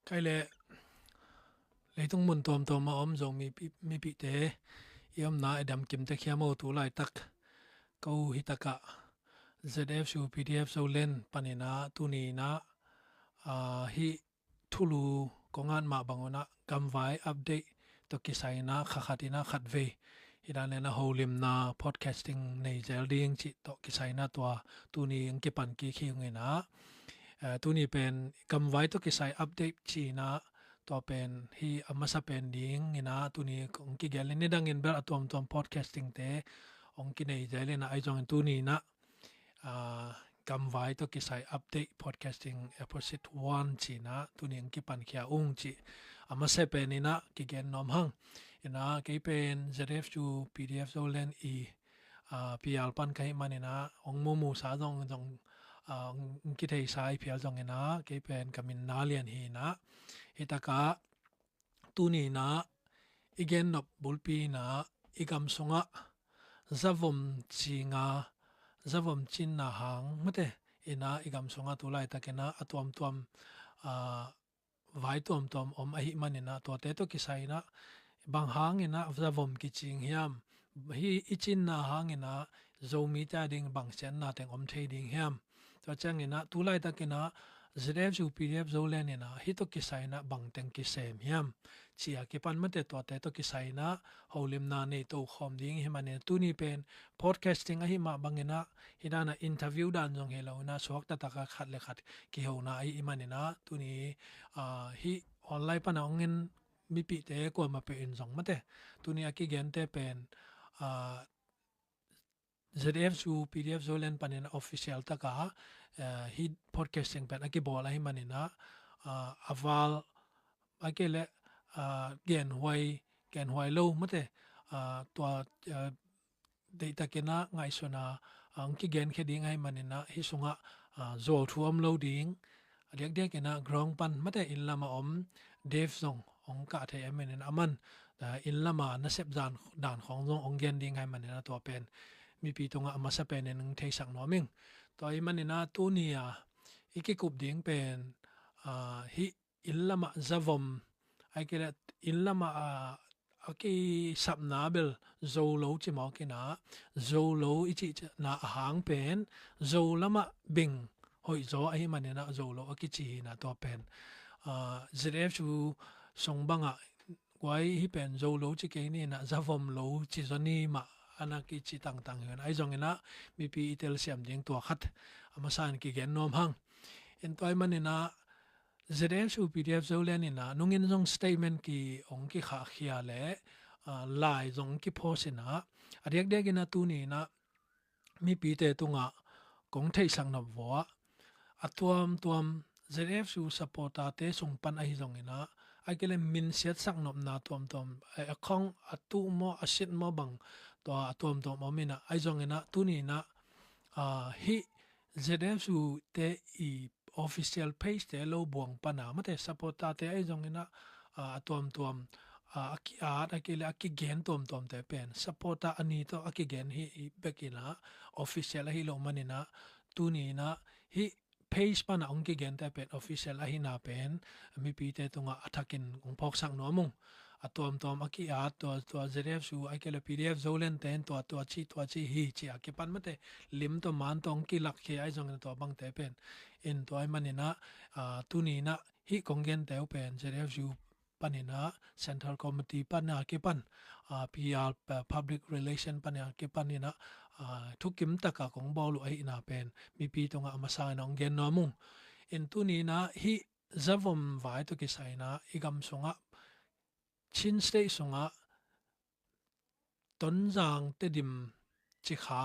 kai le tung mun tom ma om jong mi pi te yam na edam kim te khia mo tu lai tak ko hitaka ZF su PDF so len panina tu ni na hi thulu kongan ma bangona kamwai update to kisai na khatina khatve hidane na holim na podcasting nei jelding chi to kisai na tu ni angki pan ki khiung na tu ni pen kamwai to kisai update chi na to pen hi amasa pen ding ina tu ni angki gel ni dangin ber atom podcasting te angki nei jele na ai jong tu ni na kamwai to kisai update podcasting episode 1 chi na tu ni angki pan khia ung chi amase pen ina ki gen nom hang ina ke pen ZF chu PDF so len pial pan kai manina ong mu sa jong ki thei sai pial jong ina ke pen kamin na lian hi na hitaka tu ni na igen nop bulpi na igam sunga zavom chin na hang mate ina igam sunga tulai takena atom vai tom om ahi manina to te to kisai na bang hang ina zavom ki ching hiam hi ichin na hang ina zomi ta ding bang chen na teng om thei ding hiam to chang ina tulai takena ZF su PDF zo len ina hi to kisai na bang teng ki sem hiam chia ki pan mate to te to kisai na holim na nei to khom ding hi mane tu ni pen podcasting a hi ma bangena hidana interview dan jong helo na sok ta taka khat le khat ki ho na ai mane na tu ni hi online pa na ngin mi pi te ko ma pe in jong mate tu ni aki gen te pen ZF su PDF zo len panen official taka hi podcasting pen aki bola hi manina aval akele gen hwai lo mate to data kena ngai sona angki gen kheding ai manina hi sunga zol thuam lo ding adek dek kena grong pan mate in lama om dev zong ong ka the amen aman in lama na sep dan khong zong ong gen ding ai manina to pen mi pi tonga amasa pen en thei sak no ming to ai manina tu nia ikikup ding pen hi illama zavom ai kele illama aki sapnabel zolo chi mo kina zolo ichi na hang pen zolama bing hoi zo ai manina zolo aki chi na to pen ZF chu songbanga wai hi pen zolo chi ke ni na zavom lo chi zoni ma anaki chi tang hen ai jong ina mi pi itel siam ding to khat amasan ki gen nom hang en toy manina ZF su PDF zo len ina nungin jong statement ki ong ki kha khia le lai jong ki phosina adek dek ina tu ni na mi pi te tunga kong thei sang na wa atuam ZF su supporta te sung pan ai jong ina akele min set sak nop na tom akhong atu mo asit mo bang to atom momina ai jong ina tu ni na hi ZF su te I official page te lo buang pana mate supporta te ai jong ina atom aki akele aki gen tom te pen supporta ani to aki gen hi bekina official hi lo manina tu ni na hi page pana ongki gen te pen official a hina pen mi pi te tunga athakin ong phok sang no mung atom aki to ZF su akele PDF zolen ten to chi hi chi akipan mate lim to man tong ki lak khe ai jong to bang te pen in to ai manina tu ni na hi kongen te pen ZF su panina central committee pana ke pan PR public relation pana ke panina thukim taka kong bolu ai ina pen mi pi tonga amasa nong gen no mung in tu ni na hi zavom vai to ki saina igam sunga chin stay sunga tonjang te dim chi kha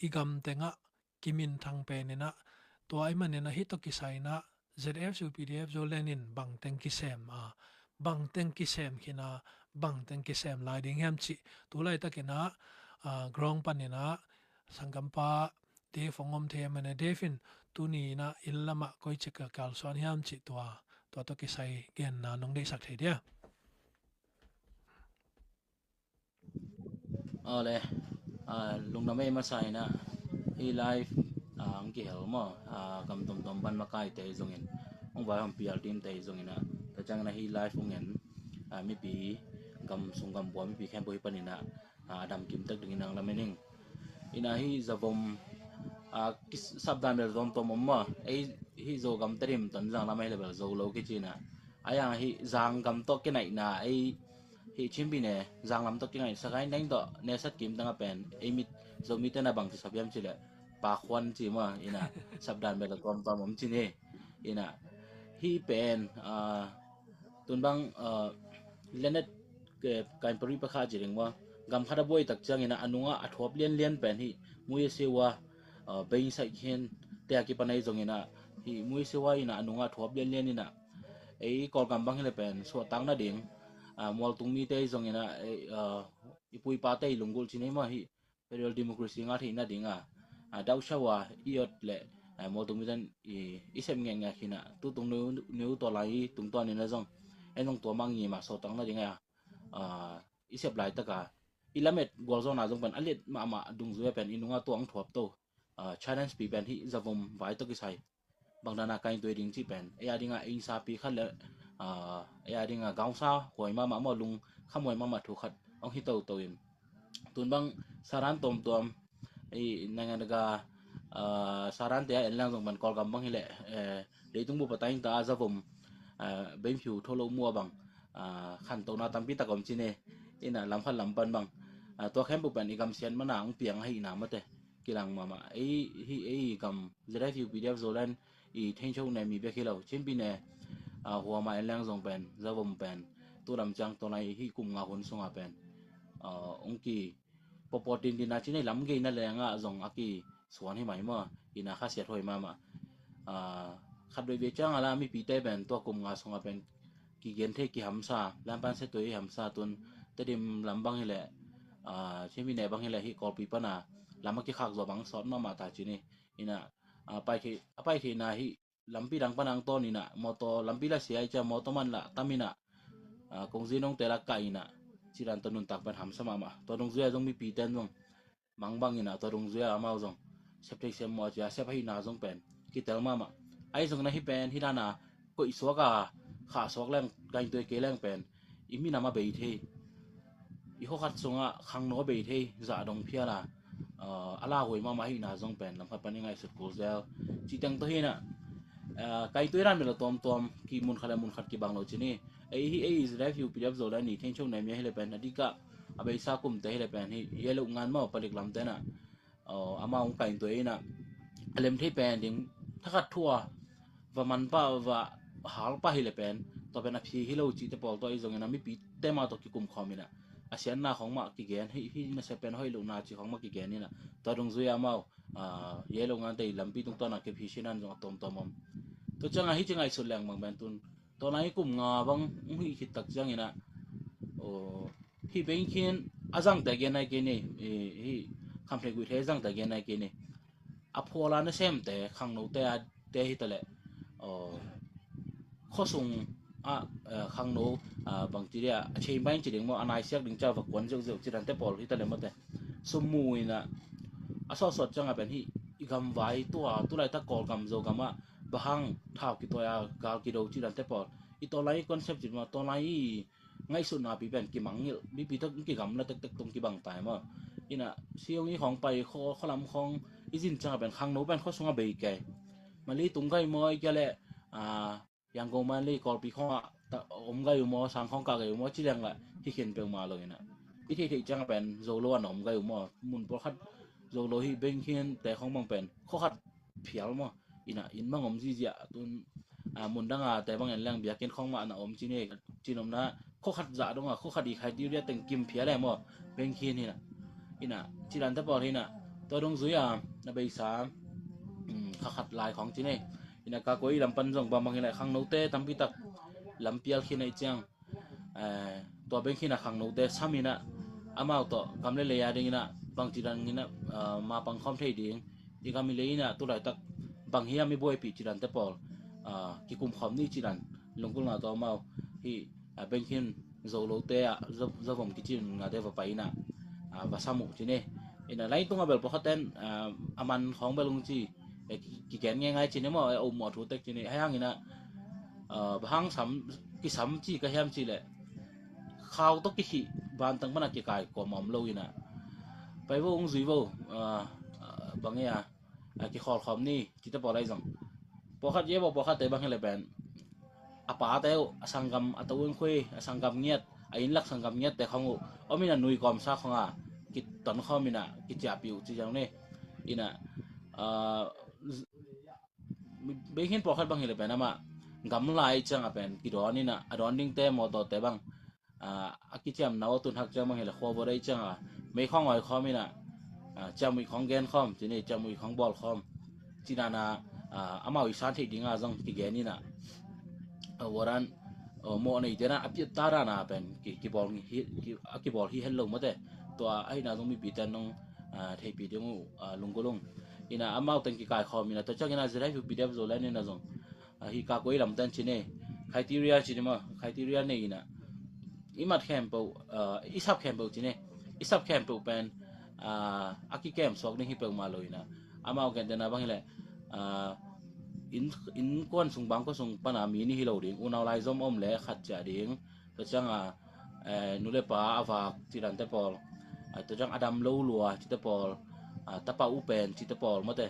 igam tenga kimin thang penena to ai manena hi to ki saina ZF su PDF zo lenin bang teng ki sem bang teng ki sem khina bang teng ki sem lai ding ham chi tu lai takena grong panena sangampa de fongom the mane defin tu ni na illama koi chika kal son ham chi to ki sai gen na nong dei sak the dia ole lungnamai masai na i live ang ki helmo kam tom ban makai te zongin ong vai hom pial team te zong ina ta chang na hi live ong en mi pi gam sung gam bo mi pi khem boi panina adam kim tak ding nang lamening ina hi zavom sabdan bel zom to momma ei hi zo gam terim ton jang na mai level zo lo ki china aya hi jang gam to ke nai na ei hi chimbi ne jang lam to ki ngai sakai nang do ne sat kim tanga pen ei mit zo mi te na bang ti sabyam chile pa khwan chi ma ina sabdan bel tom tom mom chi ne ina hi pen tun bang lenet ke kan pari pa kha jiring wa gam khada boy tak chang ina anunga athop lian lian pen hi mui sewa bein sai khen te ki panai jong ina hi mui sewa ina anunga thop lian lian ina ei kol gam bang hele pen so tang na ding mol tung mi te jong ina ipui pa te lungul chine ma hi federal democracy nga thina dinga dau shawa iot le mol tung mi dan isem nge nga khina tu tung nu to lai tung to ni na jong enong to mang ni ma so tang na dinga isep lai taka ilamet gol zona jong ban alet ma dung zue pen inunga to ang thop to challenge pi pen hi zavom vai to ki sai bangdana kain toi ding chi pen ya dinga in sa pi khat le ya dinga gaung sa hoi ma mo lung khamoi ma thu khat ong hi to in tun bang saran tom tom ei nanga daga saran te en lang jong ban kol gam bang hi le le tung bu patain ta zavom beim phiu tholo mua bang khan to na tampi ta kom chi ne ina lam khan lam pan bang to khem bu pan i gam sian mana ang piang hai na mate kilang mama ei gam zera phiu pdf zolan i thain chou ne mi be khilo chimpi ne huwa ma en lang jong pen zavom pen tu ram chang to nai hi kum nga hun sunga pen ongki popotin dina chi nei lam ge na le nga jong aki suan hi mai ma ina kha sia thoi mama khat doi be chang ala mi pi te ben to kum nga sunga pen ki gen the ki hamsa lampan se toi hamsa tun tedim lambang hele chimi ne bang hele hi kol pi pana lama ki khak zo bang sot ma ta chi ni ina pai thi na hi lampi dang panang to ni na moto lampi la sia cha moto man la tamina kongji nong te la kai na chiran tonun tak ban hamsa ma to dong zua jong mi pi ten jong mangbang ina to dong zua amao jong septek sem mo ja se phai na jong pen ki tel ma ai jong na hi pen hi na ko i so ka kha sok lang gain toi ke lang pen imi na ma be the i ho khat songa khang no be the za dong phia la ala hoi ma hi na jong pen lam kha pani ngai sut ko zel chi tang to hi na kai toi ran me lo tom ki mun khat ki bang lo chi ni ei is review pdf zo la ni thain chou nai me hele pen adika abai sa kum te hele pen hi yelo ngan ma palik lam te na ama ong kai toi na alem the pen ding thakat thua wa man pa wa hal pa hele pen to pen a phi hilo chi te pol to i zong na mi pi te ma to ki kum khomina asian na khong ma ki gen hi na se pen hoi lu na chi khong ma ki gen ni na to dong zuya ma yelo ngan te lampi tung to na ke phi sinan jong tom mom to changa hi chengai su lang mang ben tun to nai kum nga bang hi khit tak chang ina hi ben khin azang ta gen nai ke ni hi kham thai gu the jang ta gen nai ke ni a phola na sem te khang no te hi tale khosung khang no bacteria chei bain chi ding mo anai siak ding cha wa kon jeu chiran te pol hi tale mate sumuina aso sot changa ben hi igam vai tu lai ta kol gam zo gama bahang thau ki toya gal ki do chiran te pol i to lai concept ji ma to lai ngai su na bi ben ki mangil bi pi tak ki gam la tak tung ki bang tai ma ina siong ni khong pai kholam khong izin changa ben khang no ben kho sunga be ke mali tung kai moi ke le yang go man li kol pi khong ta om ga yu mo sang khong ka ga yu mo chi lang la hi khen pe ma lo ina i the changa ben zo lo an om ga yu mo mun por khat zo lo hi ben khen te khong mang pen kho khat phial mo ina in mang om ji ja tun mun danga te bang en lang bia ken khong ma na om chi ne chinom na kho khat za dong kho khat di khai di ria teng kim phia le mo ben khen ni na ina chiran ta por hi na to dong zuya na be sa khat lai khong chi ne ina ka koi lam pan jong ba mang ina khang no te tampi tak lam pial khin ai chang to ben khin na khang no te samina amao to gam le ya ding na bang chiran ina ma pang khom thei ding ti gam le ina tu lai tak bang hiya mi boy pi chiran te pol ki kum khom ni chiran lungkul na to mau hi ben khin zo lo te zo vom ki chin na de va pai na va samu chi ne ina lai tunga bel po khaten aman khong belung chi ki gen nge ngai chi ne mo o mo thu tek chi ne hayang ina bahang sam ki sam chi ka hem chi le khaw to ki hi ban tang bana ki kai ko mom lo ina pai wo ong zui wo bangya ki khol khom ni ki ta bo lai jong po khat ye bo po khat te bang hele ben apa teu asanggam atawun khoi asanggam ngiat ain lak sanggam ngiat te khongu omina nui kom sa khonga ki ton khomina ki cha piu chi jang ne ina behin po khat bang hele ben ama gam lai chang apen ki do ni na adon ding te mo to te bang aki cham naw tun hak chang bang hele kho bo dai chang me khong oi khomina chamui khong gen khom chi ni chamui khong bol khom chi na na amau isan thi dinga jong ki ge ni na waran mo nei te na api tara na pen ki bol ki bol hi hello mate to ai na jong mi pi tan nong thei pi ding lungkolong ina amau tang ki kai khom ina to chang ina zrai pi dep zo la ne na jong hi ka koi lam tan chi ne criteria chi ni ma criteria ne ina imat campo isap campo chi ne isap campo pen aki kem sok ni hi pe ma loina amau ken na bang le in kon sung bang ko sung pana mi ni hi lo ding unaw lai zom om le khat cha ding to changa nu le pa awa ti dan te pol to chang adam lo lua ti te pol ta pa u pen ti te pol mo te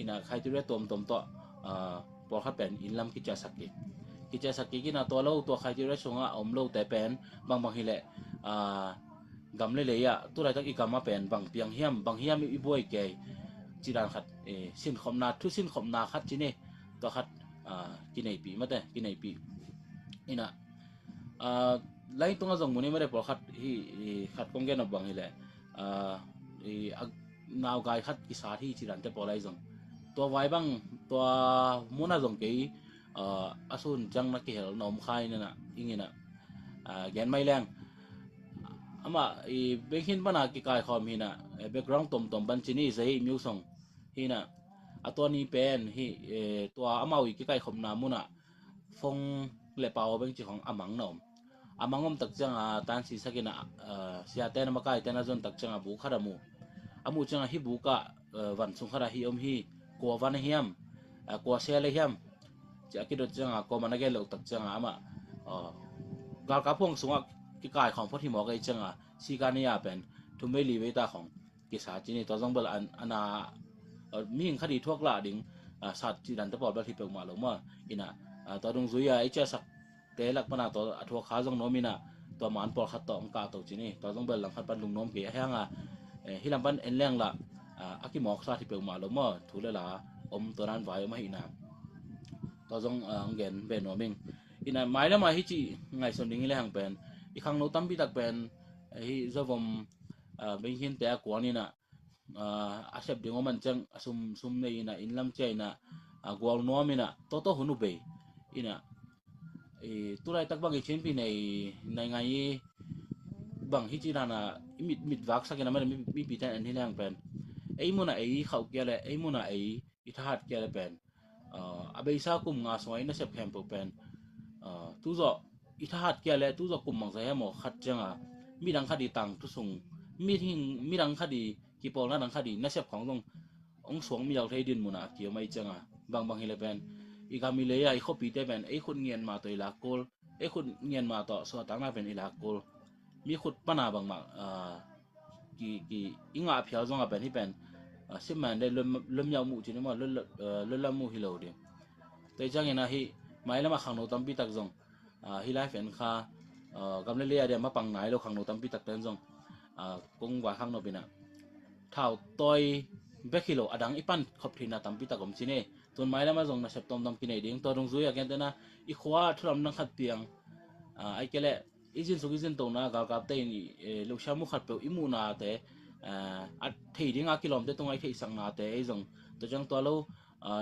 ina khai ti re tom to pol kha pen in lam ki cha sakki ki na to lo to khai ti re sunga om lo te pen bang hi le gam le ya tu lai tak i gam ma pen bang piang hiam i boi ke chi dan khat sin khom na thu sin khom na khat chi ne to khat ki nei pi ma te ki nei pi ina lai tunga jong muni mare por khat hi khat kong gen bang hi le naw gai khat ki sa thi chi dan te polai jong to wai bang to muna jong ke asun jang na ki hel nom khai na ingina gen mai lang ama behin bana ki kai khom hina background tom ban chini zai mu song hina atoni pen hi to amawi ki kai khom na muna phong le paw beng chi khong amang nom amangom tak chang tan si sakina sia te na ma kai te na zon tak chang bu kharamu amu chang hi bu ka wan sung khara hi om hi ko wan hiam ko se le hiam cha ki do chang ko manage lo tak chang ama gal ka phong sunga ki kai khong pho thi mo kai chang si ka ni ya pen thu me li we ta khong ki sa chi ni to jong bal ana mi hing khadi thok la ding sat chi dan ta pol ba thi pe ma lo ma ina to dong zui ya icha sak te lak pana to athwa kha jong nomina to man pol khat to ka to chi ni to jong bal lang khat pan lung nom ke hanga hilam ban en leng la aki mok sa thi pe ma lo ma thu le la om to ran vai ma ina to jong gen be no ming ina mai la ma hi chi ngai son ding le hang pen i khang no tam bi tak pen hi zavom ben hin te ko ni na asep ding man chang sum nei na inlam chai na gwal no mina to hunu be ina tulai tak bang chen pi nei ngai bang hi chi na mit wak sakena ma mi pi tan an hilang pen ei muna ei khau ke le ei muna ei i that ke le pen abei sa kum nga soi na sep camp pen tu zo i that ke le tu zo kum mang sa mo khat changa mi dang khadi tang tu sung mi dang khadi ki pol na dang khadi na sep khong dong ong suang mi yaw thei din muna ki mai changa bang hi le pen i ga mi le ya i khopi te pen ei khun ngien ma to ila kol ei khun ngien ma to so tang na pen ila kol mi khut pana bang ma ki inga phial zonga pen hi pen siman de lum yaw mu chi ma le lam mu hi lo de te chang ina hi mai lama khang no tam pi tak zong hi lai fen kha gam le ya de ma pang nai lo khang no tam pi tak ten zong kong wa khang no bina thau toy bekilo adang ipan khop thina tam pi takom chine ton mai lama zong na sep tom tom kinai ding to dong zui again tena i khwa thuram nang khat piang ai kele izin so izin to na ga ka te ni lo shamu khat pe imu na te a thei ding a kilom te tongai thei sang na te ei zong to jang to lo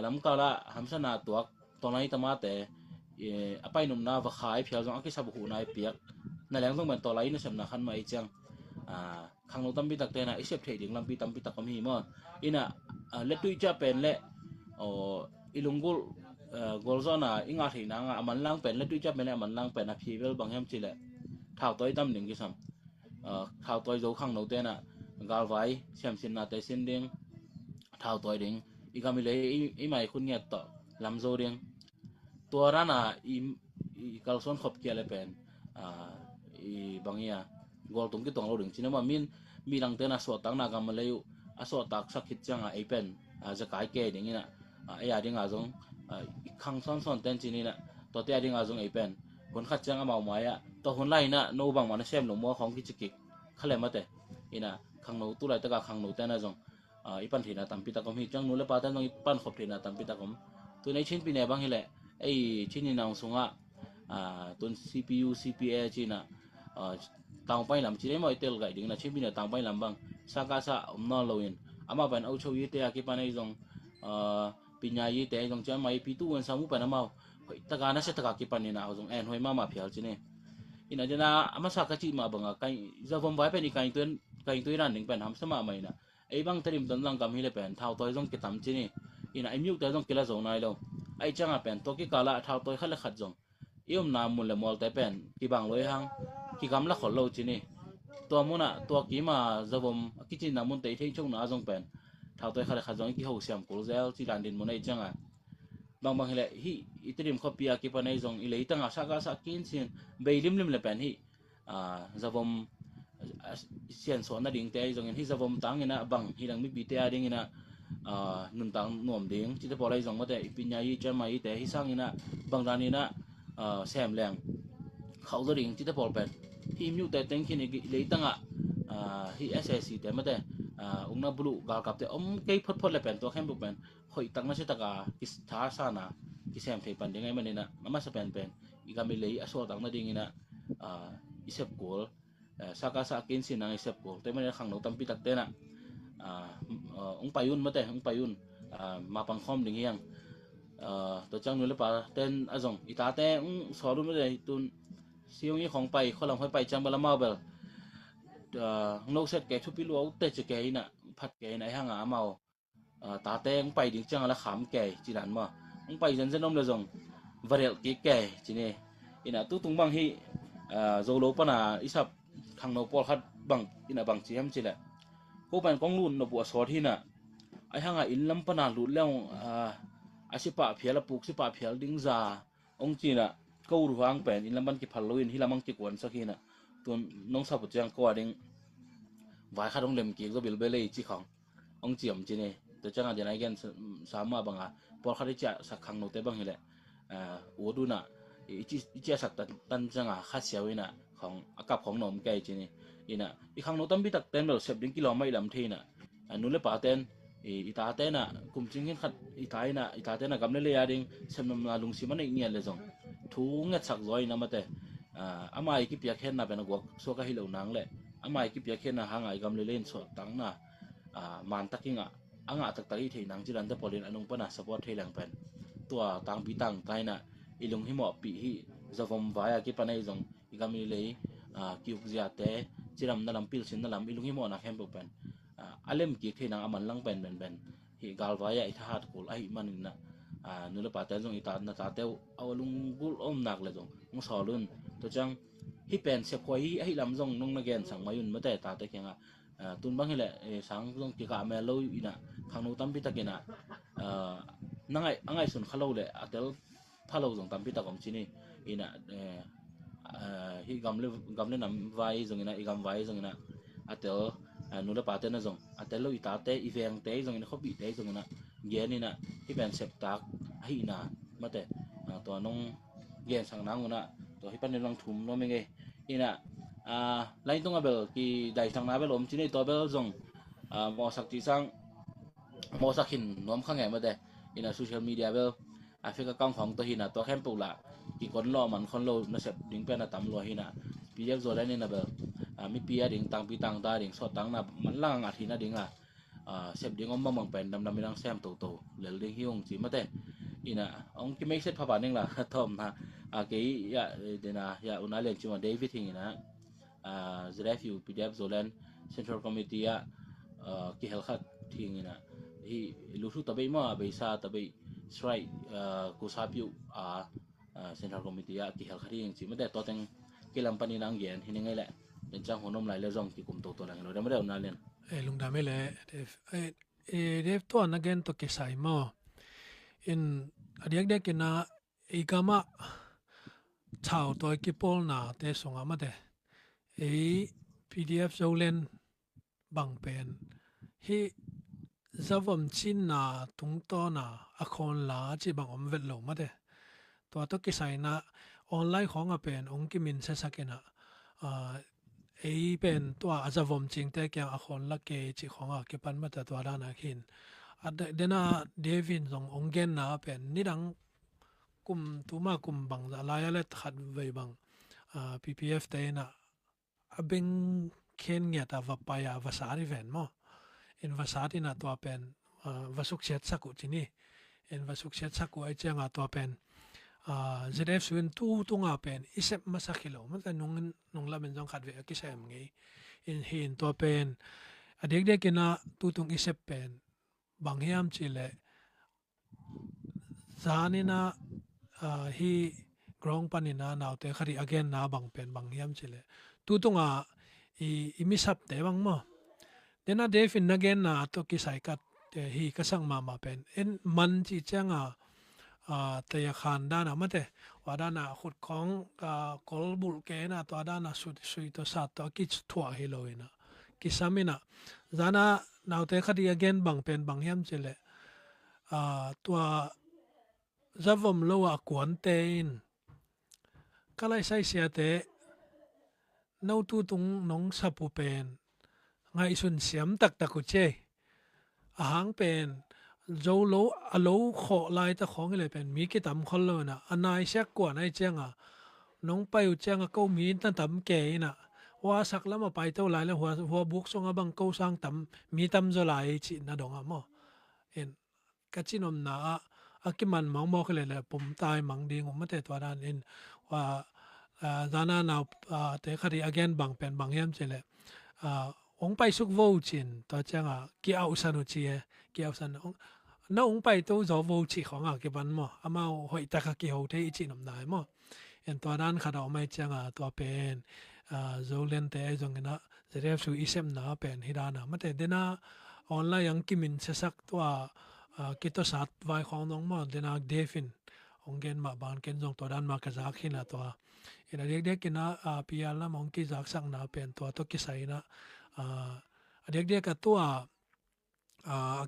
lam ka la hamsa na tuak to nai tama te apai num na wa khai phial zong a ki sabu hu nai piak na lang zong ban to lai na sem na khan mai chang khang no tam bi tak te na isep thei ding lam pi tam pi tak kom hi mo ina le tui cha pen le ilungul golzona inga thina nga aman lang pen le tui cha pen aman lang pen a phivel bang hem chile thau toi tam ning ki sam thau toi zo khang no te na gal vai sem sin na te sin ding thau toi ding igami le i mai khun ngiat to lam zo ding ตัวนั้นน่ะอีกัลซอนขอบเกียเลยเป็นอีบางอย่างกอลตรงที่ตรงเราดึงจินะว่ามีหลังเตนะสวดตังนากรรมเลยสวดตักสักคิดจังไอเป็นจะกายแก่อย่างนี้นะไอ้ยาดิ่งอาจงขังซ้อนเต้นจินี่นะตัวเตี้ยดิ่งอาจงไอเป็นคนขัดจังเอาหมายตัวคนไล่นะโนบางมันเชื่อมหลงมัวของกิจกิจเขาเลยมาแต่อีนะขังโนตุไลตะกะขังโนเต้นะจงอีปันทีนะตามพิตากรมฮิจังนู้นเลยป้าแต่น้องอีปันขอบทีนะตามพิตากรมตัวในชิ้นปีไหนบางทีแหละไอ้ชิ้นนี้นางสงตัว CPU CPA จีนะตางไปลำจีได้มาเตลไกดิ่งนะชิ้นปีเนี่ยตางไปลำบางสักกะสะนอลวินอามาเป็นเอาโชยเตะกี่ปันไอ้จงปีนายเตะจงจะไม่ปีตู้วันสามุเป็นอามาตะการนั้นเสตะกากี่ปันนี่นะเอาจงแอนหอยมาเพียลจีเนี่ยอินะจะนะอามาสักกะจีมาบังกันจะผมไว้เป็นอีกการตัวนั้นหนึ่งเป็นทำสมาไม่นะไอ้บางทีมันต้องกำฮิเลเป็นเท่าตัวจงกิตามจีนี่อินะไอ้มิวตัวจงกิเลสจงนายเราไอ้จังเป็นตัวกี่กาละเท่าตัวขัดขัดจงอีมนามุลเลมอลแต่เป็นกี่บางลอยหังกี่กำละขอโลจีนี่ตัวมุนะตัวกี่มาจะผมกี่จีนามุนเตะที่ช่วงน่าจงเป็นเท่าตัวขัดจงกี่หัวเสียมกุลเซลที่ดันดินมุนไอ้จังบางเหล่ฮีอิตริมขบปีอากี่ปนไอ้จงอิเลยตั้งอาสักกินเสียนใบลิมเลยเป็นฮีจะผมเสียนสอนนั่นดิ่งเตะจงฮีจะผมตั้งเงินบางฮีดังมีปีเตะดิ่งเงินนุนตังนวมดิ่งจิตตพอไอ้จงมาแต่ปีนี้ยี่จะมาอีเตะฮีสร้างเงินบางด้านนี้นะแซมแรงเขาตัวดิ่งจิตตพอเป็นฮีมิวแต่ตั้งขี้นี่เลยตั้งฮี SSC แต่มาแต่องค์นับบุรุกากับแต่เกี่ยพอเลยเป็นตัวแค่บุกเป็นหอยตั้งนั่นใช่ตะกากิสท้าซานะกิแซมเทปันยังไงมันนี่นะมันมาสเปนเป็นอีกามิเลยอสวตั้งนั่นดิ่งนะอิเซปโกลสักสักกินสินะอิเซปโกลแต่มันขังหนูตั้มปีตักเตนะองค์ปายุนมาแต่องค์ปายุนมาปังคอมดิ่งยังตัวจังนู้นเลยป่ะเต้นอาจงอีตาเต้สอนรู้ไม่ได้ตุนซีองนี้ของไปเขาลำห้อยไปจังบาลามาเบลนกเสร็จแกทุบพิลัวเตะจะแกน่ะพัดแกในห้างอาเมาตาเต้งไปดิ่งจังละขำแกจีนันมาองไปจนเส้นนมเลยจงวาเรลกี่แกจีนี่อินะตู้ตุงบางฮีโซโลปนาอิสับขังนกปอลคัดบางอินะบางจีฮัมจีแหละกูเป็นกองลุ่นนบัวสอดที่น่ะไอ้ห้างอินลำปนาหลุดแล้วอาสิปะเพียละปุกสิปะเพียลดิ่งซาองจีน่ะกูรู้ฟังเป็นอินลำบันกิพัลโลอินฮิลามังกิกวนสักทีน่ะตัวน้องสาวปุจจังก็ดิ่งวายข้าต้องเล่มกี่ก็บิลเบลเลยจีขององจีมจีนี่แต่จังอาจจะไหนกันสามารถบางพอเขาได้จะสักครั้งโนเตบางทีแหละวัวดูน่ะอีเจ้าสักตันจังข้าเสียวน่ะของอากาศของหนอมแก่จีนี่อีน่ะอีครั้งโนตั้มพิตักเต้นแบบเสพดิ้งกิโลไม่ลำทีน่ะนู้นเลยป่าเต้นอีตาเต้น่ะกลุ่มจริงเห็นขัดอีตาเต้น่ะกำเนิดเลยดิ่งเสพนำนาลุงซิมันอีกเนี่ยเลยจงทุ่งเง็ดสักร้อยนะมาแต่อามาอีกปียกเห็นน่ะเป็นนักวักสัวก็ให้เหล่านังแหละอามาอีกปียกเห็นน่ะหางไอ้กำเล่นสดตั้งน่ะมันตักยิ่งตักตะกี้ที่นังจีรันจะพอเรียนอนุปนัสสปอร์ตที่แรงเป็นตัวต่างปีต่างไกลน่ะอีลงหิมะปีที่จะฟอมไว้กี่ปันไอ้จงอีกามีเลยกิวเจียเตจีรัมนั่นลำพิลสินนั่นลำอีลงหิมะนักแฮมเป็นอาเล่มกี่ที่นังอามันลังเป็นที่กาลไว้ไอ้ทหารกูไอ้มันน่ะนู่นเลยป่าแต่จงอีตาหน้าตาเต้เอาลุงกุลหนักเลยจงงสอลุนตัวจังที่เป็นเสียพอยให้ลำจงน้องนักเรียนสั่งมายุ่นไม่แต่ตาแต่แข็งตุนบางทีแหละสังจงกิกาเมลอยน่ะขังนูตั้มพิตากิน่ะนั่งไอ้ส่วนขลุ่ยเลยอาเตลพาเราจงตั้มพิตากรมชินี่อีน่ะที่กำเล่นน้ำไว้จงอีน่ะอีกำไว้จงอีน่ะอาเตลนู่นเลยป่าเต้นนะจงอาเตลอีตาเตอีเวียงเตจงอีน่ะเขาบีเตจงอีน่ะเย็นนี่น่ะที่เป็นเสพตักให้น่ะมาแต่ตัวน้องเย็นสั่งนังอีน่ะตัวที่เป็นในรังทุ่มน้องไม่ไงอีน่ะlain tu ngabel ki dai sang na bel om chini to bel zong mo sak ti sang mo sakin nom khang ngai ma de ina social media bel africa kang khong to hina to khem pu la ki kon lo man khon lo na sep ding pe na tam lo hina pf zo la ni na bel mi pia ding tang pi tang da ding so tang na man lang a thina ding sep ding om mang pen dam dam lang sem to le le hiong chi ma te ina ong ki make set pha ba ning la thom na ke ya de na ya una len chi ma david thing na Zrefiu PDF Zolan Central Committee ki helkhat thingina hi lusu tabai ma beisa tabai strike ku sapiu Central Committee ki helkhat ing chi mate to teng kilam pani nang gen hiningai la den chang honom lai le jong ki kum to lang lo da na len lung da me le dev to na gen to ke sai mo in adiak de ke na igama chao toy kipol na te songa ma de pdf zolen bang pen hi zavom chin na tung to na akhon la chi bang om vet lo ma de to ki sai na online ของอะเป็นองกิมินเสสักนะเป็นตัวอาจจะวมจริงแต่แกงอคนละเกจิของอะเก็บปันมาแต่ตัวด้านนักหินเดน่าเดวินส่งองเกนนะเป็นนิดังกุมตัวมากุมบังลายเล็ดขัดไว้บังPPF เตนะบิงเคนเงียตว่าไปภาษาที่แฟนมั้งอินภาษาที่น่ะตัวเป็นวสุกเช็ดสักอุจินี่อินวสุกเช็ดสักอุไอเจียงตัวเป็นZF ส่วนตู้งาเป็นอิเซมาสักกิโลมันแต่นงละเป็นจงขัดเวกิเซมไงอินเห็นตัวเป็นเด็กๆกินนะตู้ตรงอิเซเป็นบางยามจิเลจานินะฮีกรองปานินะนาวเตคดี again นะบางเป็นบางยามจิเลตู้ตรงอิมิสับเตบังมั้งเดน่าเดฟินนักเกนนะตัวกิไซกัดฮีก็สั่งมาเป็นมันจีเจ้งแต่ยาคานด้านมาแต่ว่าด้านขุดของกอลบุลเกนะตัวด้านสุยตัวสัตว์ตัวกิจถั่วฮิโลยนะกิสามินะจานะนาวเตคดีagain บางเป็นบางยามจิเลตัวจะวมโลวกวนเตนก็เลยใช้เสียเตนูตู้ตรงน้องสับปูเป็นไงสุนเสียมตักกุเจอาหางเป็นโจโลอโลขอลายตะของอะไรเป็นมีกิตำคนเลยนะอันนายเช็กกว่าในเจ้งน้องไปอยู่เจ้งก็มีตั้งตำเก๋นะว่าสักแล้วมาไปเท่าไรแล้วหัวบุกส่งบังก็สร้างตำมีตำจะไหลจีนะดองอ่ะมั้งเห็นกัจจินอมนากิมันมังมอกเลยแหละผมตายมังดีงผมไม่แต่ตัวด้านเองว่าด้านนั้นแต่คดี again บางเป็นบางยามเจเลยองไปสุกโวจินตัวเจ้งเกี่ยวสนุจีเกี่ยวสนุน้องไปตัวจะโวจิของเก็บวันมั้งมาหอยตะกะเกี่ยวที่อีจินอมได้มั้งเห็นตัวด้านขาดออกไม่เจ้งตัวเป็นโจเลนเตะจงนะจะเรียกสู่อิเซมนะเป็นฮิดานะไม่แต่เดน่าออนไลน์ยังกิมินเสสักตัวกิตสัตว์ไว้ของน้องมั้งเดน่าเดฟินองเกนมาบางเกนจงตัวด้านมากระจากหินะตัวเห็นเด็กๆกินนะพิยาละมองกิจากสังนะเป็นตัวกิใส่นะเด็กๆกับตัว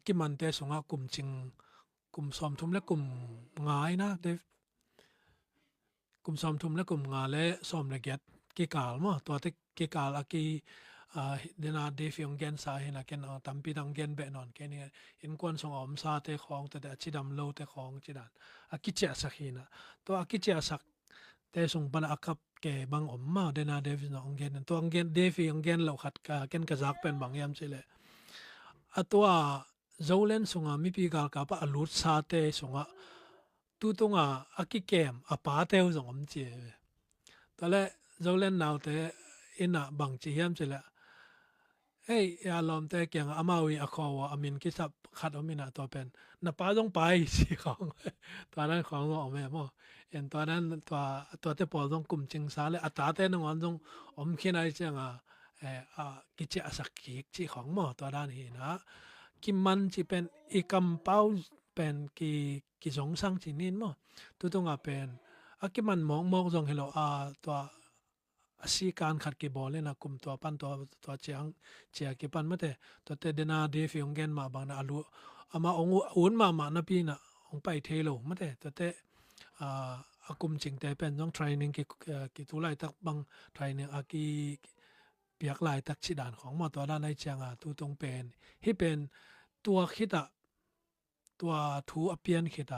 กิมันเตสงะกลุ่มจริงกลุ่มสอมทุมและกลุ่มงายนะเดฟกลุ่มสอมทุมและกลุ่มงาและสอมละเกียดกิกาลมั้งตัวที่กิกาลกีเดน่าเดฟิองเกนสาเห็นเกนตัมปีดังเกนเบนอนเกนเนี่ยอินควนสงอมซาเตของแต่จิดำโลเตของจิดันกิเจสักหินะตัวกิเจสักแต่ส่งปนอักแก่บางอมมาเดน่าเดฟินองเกนตัวองเกนเดฟิองเกนเราขัดเกนกระซักเป็นบางยามเฉลยตัวโจเลนส่งมีปีกาลกับอลุดซาเตส่งตู้ตรงกิเกมป้าเตวส่งอมเจแต่ละโจเลนนาวเตอินะบางจียามเฉลยยาลอมแต่เกียงอามาวีอคอวอามินกิสับขัดอมินะตัวเป็นนับป้าต้องไปสิของตัวนั้นของเราแม่มั้งเห็นตัวนั้นตัวเตปอต้องกลุ่มจิงสาเลยอัตราเต้นวันต้องอมขี้นายจังกิจสักกิจของหมอตัวด้านนี้นะกิมันจะเป็นอีกำเป้าเป็นกิสงสังจินินมั้งตัวต้องเป็นกิมันมองจงเห็นเราตัวสีการขัดกีบอลเลยนะกลุ่มตัวปันตัวเจียกีปันไม่แต่ตัวเตเดนาเดฟิองเกนมาบางนะอาลูมาองอุ่นมานะปีนะองไปเทโลไม่แต่ตัวเตกลุ่มจริงแต่เป็นต้องเทรนนิ่งกิตุไลตักบางเทรนนิ่งกีเปียกลายตักชิดานของมาตัวด้านในเชียงตัวตรงเป็นที่เป็นตัวคิดตัวทูอเปียนคิด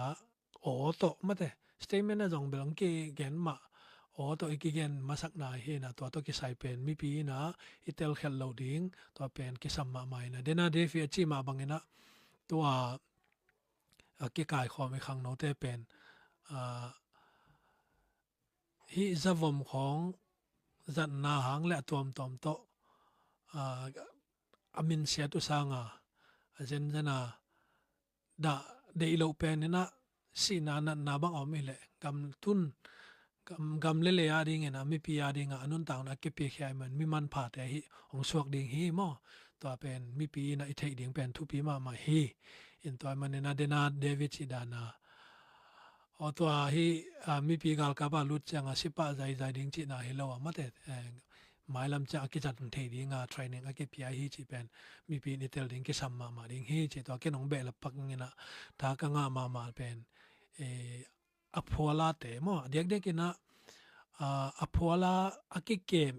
โอ้โตไม่แต่สเตเมนต์จงเบลงเกนมาตัวอีกเกนมาสักนายเฮนะตัวกิใส่เป็นมีปีนะอิเตลเฮลโลดิ้งตัวเป็นกิสัมมาใหม่นะเดน่าเดฟิจิมาบางนะตัวกิกายของไม่ขังโนเตเป็นฮิซาวมของจันนาหังและตัวมโตอามินเสียตุสังเจนจนาดาเดอิโลเป็นนะสีนาบังอมิเลกำทุนกำเลอาดิ่งนะมีปีอาดิ่งอนุนต่างนะเก็บเพียงมันมีมันผ่าแต่ฮิของสวกดิ่งฮิมั้งตัวเป็นมีปีนะอิเทดิ่งเป็นทุปีมาฮีอินตัวมันนะเดนาเดวิดชิดานา ตัวฮีมีปีกาลกะบาลุจังสิปะใจใจดิงจินาเฮลวมาเตหมายลำจะกิจัดเทดิงเทรนนิ่งกิปีไอฮีจิเป็นมีปีนิเทลดิงกิสัมมาดิงฮีจิตัวกินองเบลปักงินะทากงามาเป็นอพัวลาเตมอเด็กกินะอพัวลากิเกม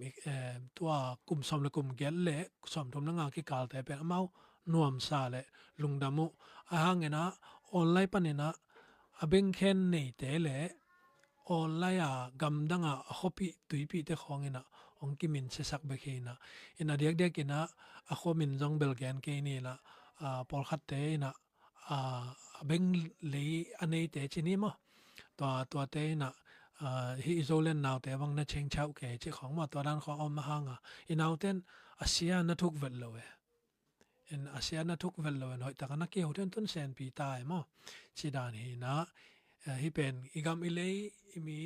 ตัวกุมสมเลกุมเกลเลสมทมนงากิกาลเตเป็นอมานวมซาเลลุงดามุหังเนะออนไลน์ปะเนนะabeng khen nei te le online gamdanga hopi tuipi te khongina ongkimin se sak bekhina ina dek ina akhomin jong belgen ke ni la por khat te ina abeng le anei te chini mo to te ina hi izolen naw te bang na cheng chau ke chi khong ma to dan kho om hanga inauten asia na thuk vel lowe in asia na thuk vel lowe hoi takana ke hoten tun sen pi tai mo chi dan hi na hi pen igam ilei imi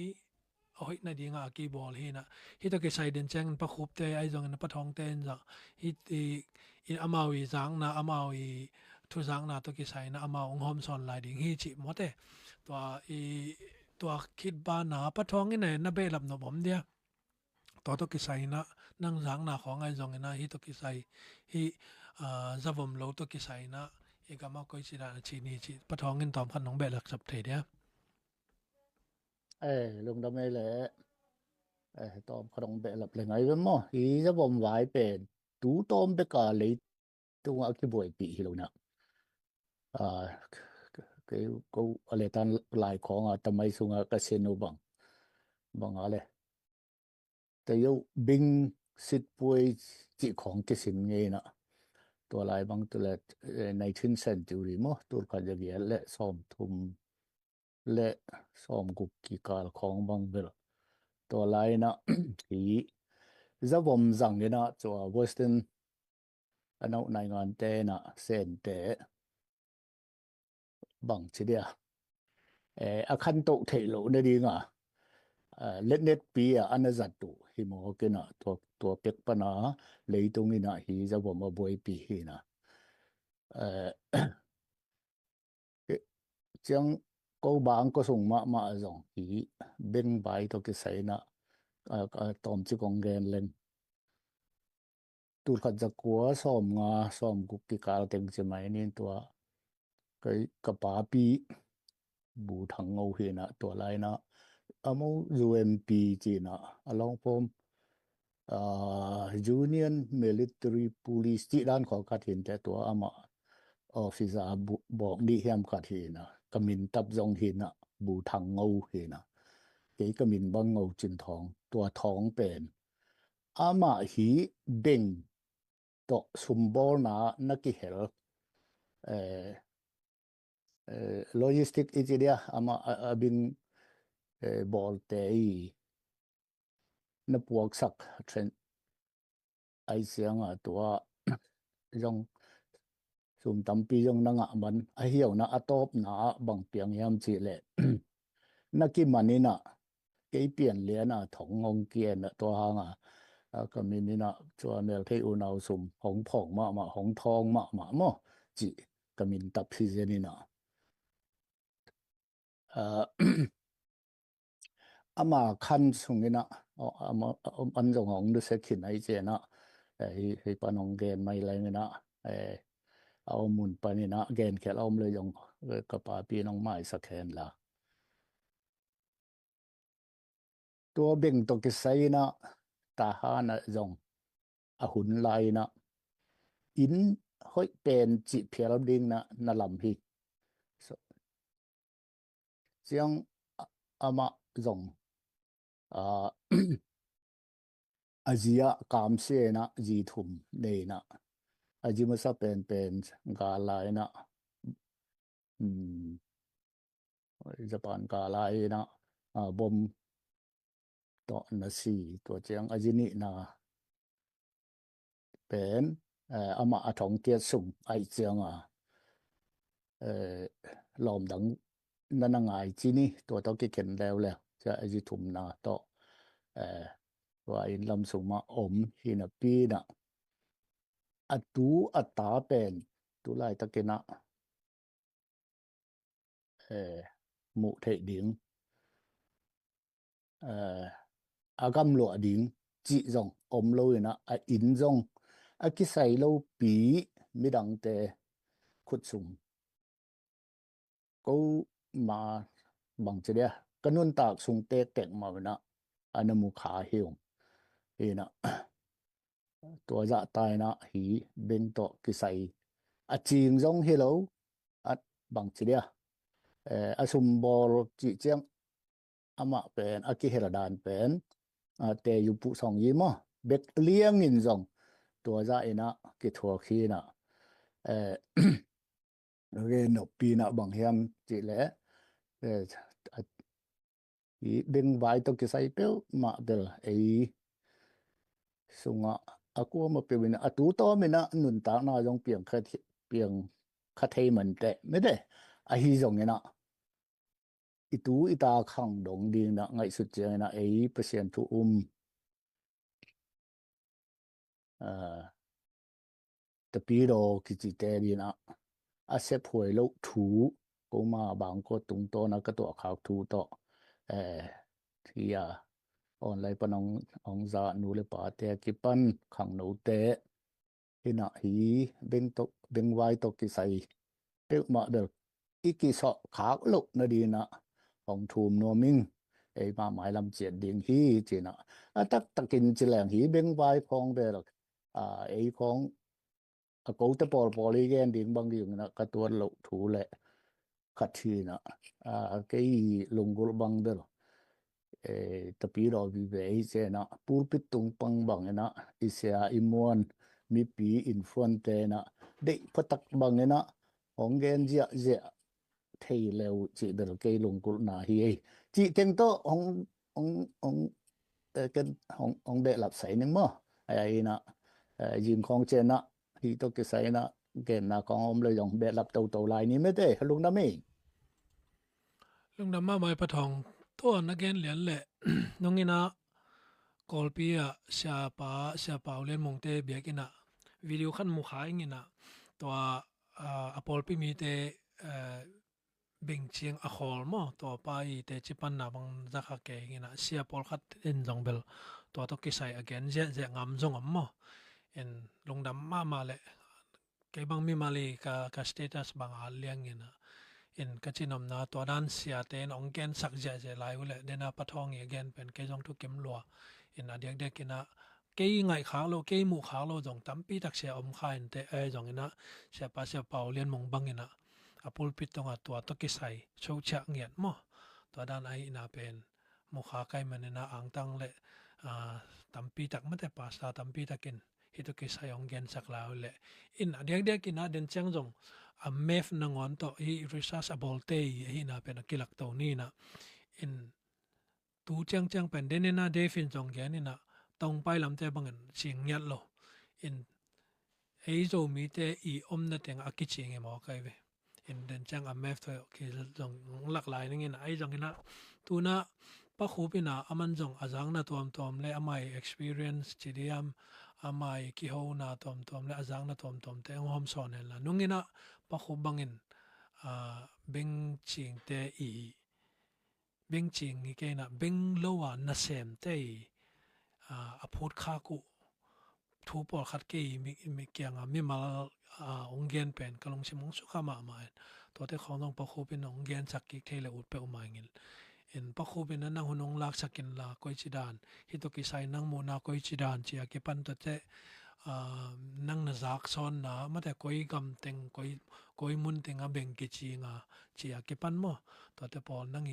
hoi na dinga ki bol hi na hi to ke sai den chang pa khup te ai jong na pa thong ten za hi in amawi jang na amawi thu jang na to ke sai na amaw ong hom son lai ding hi chi mo teตัวคิดบ้านหนาปะท้องนี่ไหนนะเบลับนบdia to ki sai na nang jang na khong ai jong na hi to ki sai hi zavom lo to ki sai na egama koi chi da chi ni chi pa thong in tom khan nong be lak sap the dia ลงดำเลยตอมขนมเบลับเลยไงเว้มออีจะบ่มไว้เป็นตูตอมเบกาเลยตัวอักบ่อยปีโลนะก็อะไรตันหลายของตะไมซุงกะเซโนบังอะไรแต่อยู่บิงสิทป่วยจิของกิสินไงนะตัวหลายบางตัวละใน19th century มั้งตัวก็จะเกียและซ่อมทุมและซ่อมกุกกิกาลของบางเวลตัวหลายนะที่จะบ่มจังเนี่ยนะตัว Western อันนั้นในงานเตนะเส้นเตบังสิเดียอาคันโตเทโลนะดีงะเล็ดเน็ตปีอันจัดตุหิมอกินะตัวเป็กปนาเลยตรงนี้นะฮีจะบ่มาบ่อยปีฮีนะจังก็บางก็ส่งมาจงฮีเบ่งใบตัวกิใส่นะตอมจิกองแกนเล่นตูขัดจะกลัวซ่อมงาซ่อมกุกกิกาเต็งสิไหมนี่ตัวกะปาปีบูทังเอาฮีนะตัวไรนะamau UMP จีนะalong from Union Military Police ที่ด้านของกัดเห็นแต่ตัวอามาofficer บอกดีเฮียมกัดเห็นนะกมินตับจงเห็นนะบูทังเอาเห็นนะเกกมินบังเอาจินทองตัวทองเป็นอามาหีเบ่งตกสุมบอลนะนักกิเฮลlogistic อีจีเดียอามาบินบอลเตยนับวกสักเทรนไอเสียงตัวยองสุมตําปียองนังมันไอเหี่ยวนะอตอบนะบังเปียงยามจีเลนักกิมันนี่นะเกยเปลี่ยนเลียนะถงงเกียนตัวหางก็มีนี่นะจัวเมลเทอุนาวสุมหงผ่องมาหงทองมามอจิก็มินตับพิเจนี่นะอามาคันสุงนี่นะอันจงของดูเสขินไอเจนะให้ปานองเกนไม่ไรนี่นะเอามุนปานี่นะเกนแค่เอาเลยยงกะปาปีน้องไม้สักแคนละตัวเบ่งตัวกิไซนะตาหานะจงอหุนไลนะอินห้อยเป็นจิเพียรดิงนะนลำฮิเสียงอามาจงอาเซียกามเสนะจีทุมเนนะอาจิมสะเป็นกาลายนะญี่ปุ่นกาลายนะบอมตอนะสีตัวเจียงอาจินินะเป็นอามาถองเกียสุงไอเจียงลอมดังนั่นงายจินี่ตัวตอกิเข็นแล้วจะอาจิทุมนะตอว่าอินลำสุมาอมหินะปีนะอตูอัตตาเป็นตุไลตะเกนะ หมู่เทดิงอากำลัวดิงจิจงอมโลยนะอินจงกิใส่โลปีมิดังเตขุดสุมก็มาบังเจเดียกนุนตากสุงเตเต็กมาเวนะอันมุขาเหี่ยวนะตัวจะตายนะหีเบงโตกิใส่จิงจงเฮโลบังเจเดียสุมบอลจิเจียงอามาเป็นกิเฮรดานเป็นแต่อยู่ปุสองยิมเบ็ดเลี้ยงอินจงตัวจะนะกิทัวคีนะเรนปีนะบางเฮียมจิแลอีเบงไว้ตกิใส่เปียวมาเดลสุงกูมาเปียวนะตูโตมินะนุนตากนาจงเปียงคาเทมันแต่ไม่ได้ฮีจงนะitu ita khang dong ding na ngai su che na percent tuตะปีโดกิจิเตดีนะเสพหวยโลถูก็มาบางก็ตุงโตนะก็ตัวขาวถูโตที่ออนไลน์ปนองซานูเลยปาเตกิปันขังหนูเตหินะหีเบงไว้ตกิใส่เปมาเดอีกิสอขาวโลนะดีนะของทูมนัวมิงมาหมายลำเจียดดิงฮีจีนะตักกินจิแหลงหีเบงไว้ของเดลของกูตะปอลลีแกนดิงบางดิงนะกะตัวโลถูแหละขัดทีนะกลงกุลบังเดลตะปีรอวิเวเจนะปูปิตุงปังบังนะอิเสียอิมวนมีปีอินฟวนเตนะเด็กพตักบังนะของแกนเจเทเลวจิเดลเกลงกุลนาฮีจิเต็งโตของกันของเดลับใส่นึงมั้นะยิงของเจนะฮีตกิใส่นะเกนนะของอมเลยยองเดลับโตลายนี้ไม่ได้ลุงดำมีลุงดำมาไม่ปะทองตัวนักเรียนเหรียญแหละ น้องนี่นะกอลปีเสียป่าเรียนมงเตเบียกินะวิดีโอขั้นมุขายงี้นะตัวอพอลปีมีเตเบ่งเชียงอคอลมั้งตัวไปเตจิปันนะบางจักเกงี้นะเสียพอลคัดเอ็นจงเบลตัวตกิใส่ again เจงำจงมั้งลุงดำมาเลยแกบางมีมาเลยกับสเตตัสบางอาเลียงงี้นะกะจินอมนาตัวด้านเสียเตนองแกนสักเจหลายเลยเดนาปะทองอีแกนเป็นเกจงทุกเกมลัวอเด็กกินะเกยไงขาวโลเกยหมู่ขาวโลจงตัมปีตักเสียอมขายเตจงนะเสียเป่าเลียนมงบังนะปุลปิตงตัวตกิใส่โชว์เชะเงียดมั้งตัวด้านนะเป็นหมู่ขาไกมันนะอ่างตังเลยตัมปีตักไม่ได้ปัสตาตัมปีตักินฮิตกิใส่องแกนสักแล้วเลยเด็กกินะเดินเชียงจงเมฟนงอนโตฮีริซัสอบอลเตฮีนะเป็นกิลักโตนี่นะตูเจียงเป็นเดนนะเดฟินจงแกนี่นะตรงไปลำเตบังกันเสียงยัดโลโจมีเตอมนะเต็งอากิชิงหมอไกเวเดินจังเมฟโตคือจงหลากหลายนี่นะจงนะตูนะปะคูปินะมันจงอาจังนะตัวมเลยไม่ experience จิเดียมไม่กิโฮนะตัวมเลยอาจังนะตัวมเตงหอมสอนละนุ่งนี่นะปะคูบังอินเบงจิงเตเบงจิงนี่แกนะเบงโลวานะเซมเตพูดข้ากุทูปอลขัดเกยมีเกียงมีมาองเกนเป็นกลงชิมงสุขามาตัวที่ของต้องปะคูเป็นองเกนสักกิเทเลอุดเปอมาเงินปะคูเป็นนั้นหุ่นองลักสักินละก้อยจิดานฮิตกิไซนังโมนาก้อยจิดานเจียกิปันตัวเจนังนาจักซอนนะมาแต่ก้อยกำเต็งก้อยมุนเต็งเบงกิจิงเจียกิปันมั้งตัวที่พอนั่ง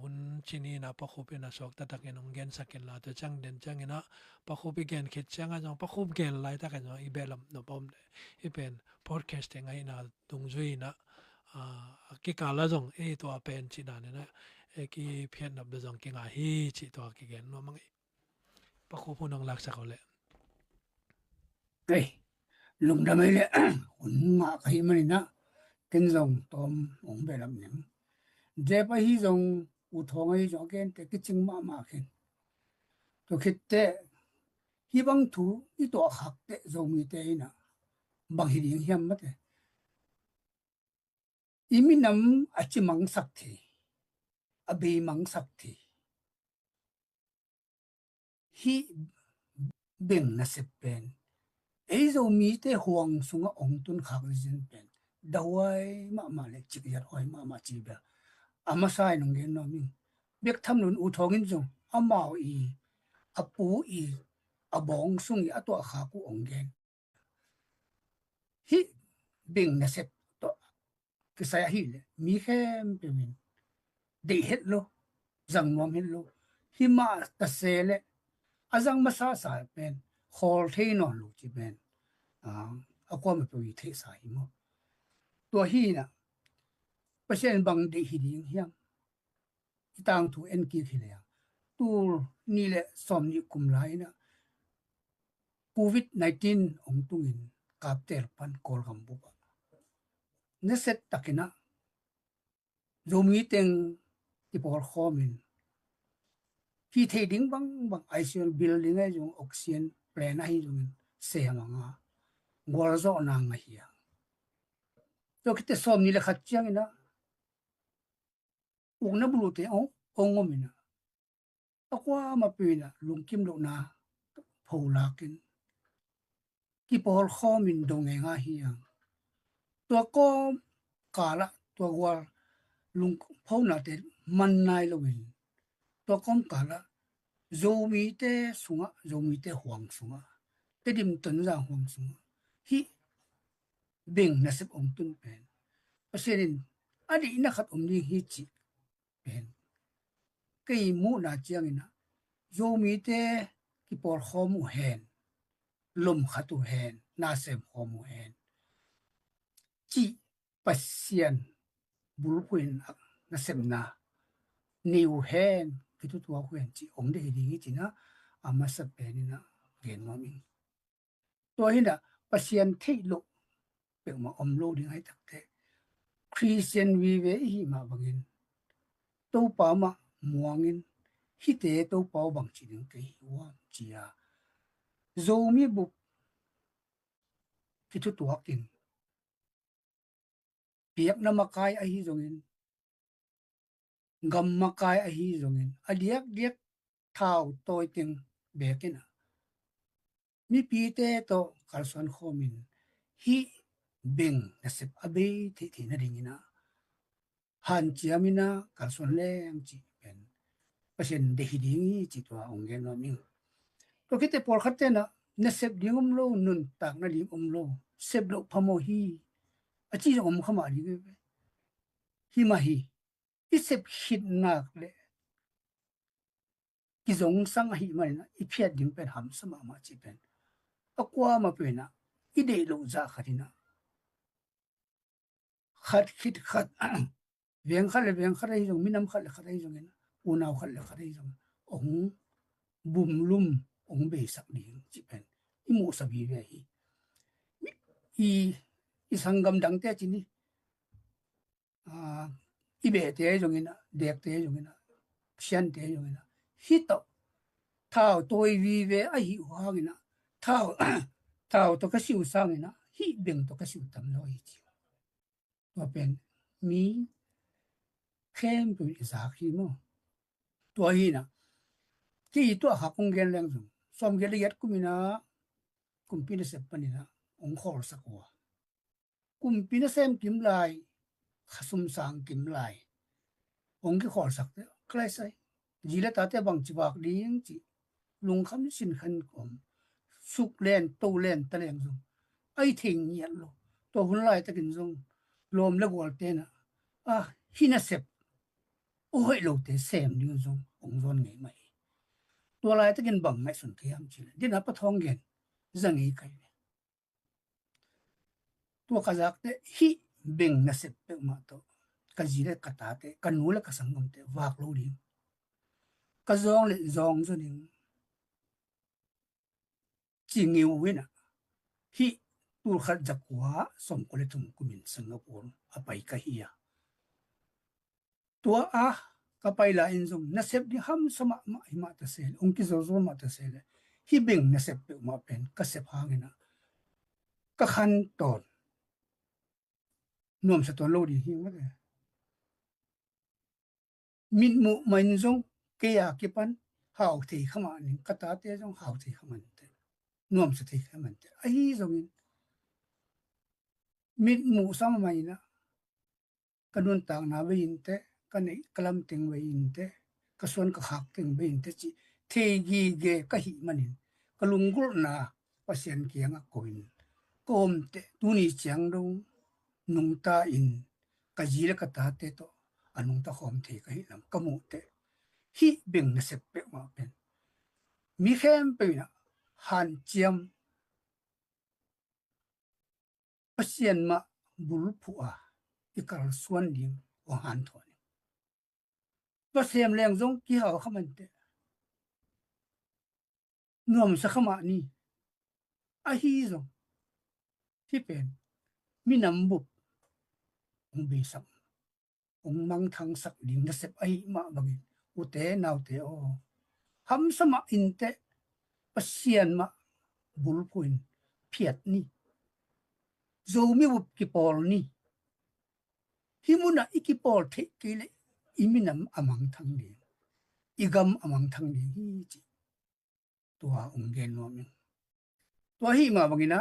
หุ่นชินีนะปะคูเป็นสอกตะตะเกนองเกนสักินละตัวจังเด่นจังนะปะคูเป็นเกนคิดจังจังปะคูเกนไล่ตะกันอีเบลมนปอมเป็นพอดแคสต์ยังไงนะตรงจุยนะกิกาละจงตัวเป็นจิดานนะกิเพียนนับจงกิงฮีจิตัวกิเกนว่ามังปะคูพูนองลักสักเอาเลยลุงทำไมเลยหุ่นงาใครมันนะกินจงตอมองเบลมยังเจ็บฮีจงอุทองฮีจงเกนแต่กิจิงมาเกนตัวคิดแต่ฮีบังถูอีตัวหักแต่จงมีแต่นะบางทียังเฮียมมัด iminam achimang sakthi abimang sakthi hi beng na sepen eizo mi te huang sunga ongtun khagzin pen dawai ma le chikyat hoi ma chi ba ama sai nong gen no mi bek tham nun u thongin jong amao I apu I abong sung I atwa kha ku ongen hi beng na sep to kisaya hi le mi khem pe min de het lo zang nom het lo hi ma ta sele azang masa sa pen khol the no lu chi ben akwa ma pi the sa hi mo to hi na pasien bang de hi ding hiam tang tu en ki hi le tu ni le som ni kum lai na covid 19 ong tungin kap ter pan kol gam bu ne set takina zomi teng ti por khomin ki the ding bang ICU building ai jong oxygen plan ai jong se nga ngor zo na nga hi to kite som ni le khat chiang ina ung na bulu te ongomina akwa ma pina lungkim lo na pholakin ki por khomin dong nga hi to ko kala to war lung phona te man nai lo win to kom kala zomi te sunga zomi te huang sunga te dim ton za huang sunga hi beng na sep ong tun pen pasenin adi ina khat ni hi chi pen kei mu na chiang ina zomi te ki por khomu hen lum khatu hen na sem khomu hen chi pasien bulpuin na sem na new hen kitu tua kwen chi ong de hi chi na ama sa penina gen no mi to hina pasien thei lo pe ma om lo ding ai tak te christian vi ve hi ma bangin to pa ma muangin hi te to pa bang chi ding ke wa chi a zo mi bu kitu tua kin piak na makai a hi zongin gam makai a hi zongin adiak diak thau toy ting bekena mi pi te to kalson khomin hi beng na sep abe thi na ringina han chiamina kalson leng chi pen pasien de hidingi chi to ongen no mi to kite por khatte na na sep dingum lo nun tak na ding lo sep lo phamo hi achi om khama ri hi ma hi isep hit nak le ki zong sang hi ma na I phiat ding pen ham sama ma chi pen akwa ma pe na I de lo za khatina khat khit khat veng khat le veng khat ai jong minam khat le khat ai jong na unaw khat le khat ai jong ong bum lum ong be sak ding chi pen I mu sa bi ve hi I sangam dang te chi ni I be te jong ina dek te jong ina sian te jong ina hi to thao toi vi ve a hi wa ina thao to ka siu sang ina hi beng to ka siu tam lo hi chi to pen mi khem tu za khi mo to hi na ki to ha kong gen leng zum som ge le yat kumina kumpina se panina ong khol sakwa kumpina sem kim lai khasum sang kim lai ong ki khol sak te klai sai jila ta te bang chi bak ding chi lung kham sin khan kom suk len to len ta leng zum ai thing yan lo to hun lai ta kin zum lom le gol te na hina sep o hoi lo te sem ding zum ong zon ngai mai to lai ta kin bang mai sun ke am chi din apa thong gen zangi kai to kazak te hi beng na sep pe ma to ka jile ka ta te ka nu le ka sangam te wak lo ding ka zong le zong zo ning chi ngiu wina hi tur khat jakwa som ko le tum kumin singapore apai ka hiya to ka pai la in zum na sep di ham sama ma hima ta sel ong ki zo zo ma ta sel hi beng na sep pe ma pen ka sep hangina ka khan ton นวมสะตวนโลดีหิงมาเลยมิดมุมันจงเกียกิปันหาวที่เข้ามานี่กะตาเตจงหาวที่เข้ามันนวมสติเข้ามันไอ้จงมิดมุซ้ำมาอีนะกะนุนต่างนาเวอินเตกะนี่กะลำติงเวอินเตกะสวนกะหักติงเวอินเตจิเทกีเกกะหิมันินกะลุงกุลนาปะเสียนเกียงอะโกอินกอมเตตุนี่เจียงดงนุงตาอินกะจีละกะตาเตโตอนุงตะขอมเทกะหิลำกะมุเตฮิเบ่งนะเสเปะมาเป็นมีแค่มไปนะหันเจียมปะเสียนมาบุลผัวอีกาลส่วนดิงของหันถอนปะเสียมแรงจงกี่หาเข้ามันเตนวมสักมานี่อะฮีจงที่เป็นมีนำบุบองเบสัมองมังทังสักดิงนะเสปไอมาบังอุเตนาวเตโอหำสมาอินเตปะเสียนมาบุลพุนเพียดนี่โจมีบุบกิปอลนี่ฮิมุนะอิกิปอลเทกิเลอิมินำอมังทังดิงอิกำอมังทังดิงฮีจิตัวองเกนวมิงตัวฮีมาบังนะ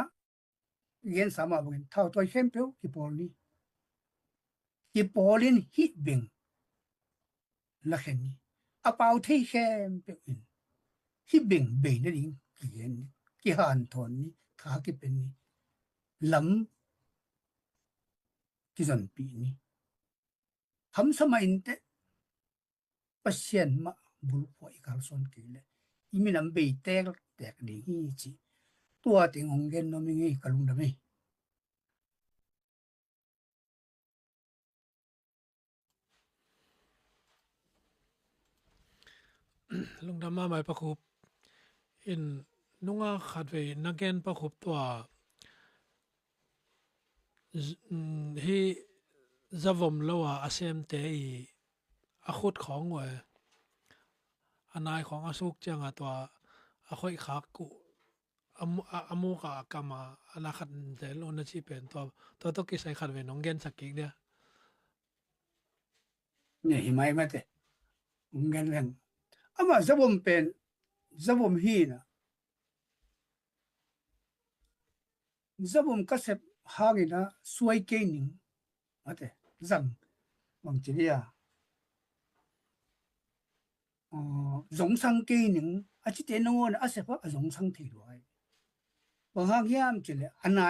เกนสามาบังเท่าตัวเข้มเปียวกิปอลนี่กิปอลินฮิเบงละเข็นนี่อาเปาเทเข้มเปียวอินฮิเบงเบนดิงกิเกนกิหันถอนนี่ขากิเป็นนี่ลำกิจันปีนี่หำสมัยนี้ปะเสียนมาบุลผัวอีกาลส่วนกิเลอีมินำเบยแตกดีฮีจิตัวติงองเกนโนมิงกะลุงดะเมลุงดำมาหมายประคุบอินนุงาขัดเวนักเกนประคุบตัวฮีจะวมละว่าอาเซมเตอีอาคุดของเวอนายของอาสุกจังตัวอาค่อยขากุอามูกากามาอนาคัดเตลอนชิเป็นตัวตกิใส่ขัดเวน้องเกนสักกิกเนี่ยหิมายมาเตองเกนเรื่องอามาจะวมเป็นจะวมฮีนะจะวมกะเสบหากินะสวยเกนิงมาเตจังบางทีเนี่ยรงสังเกนิงอาทิเตนงอนอาเสพะรงสังทีด้วยบางครั้งยามจิเลอันไหน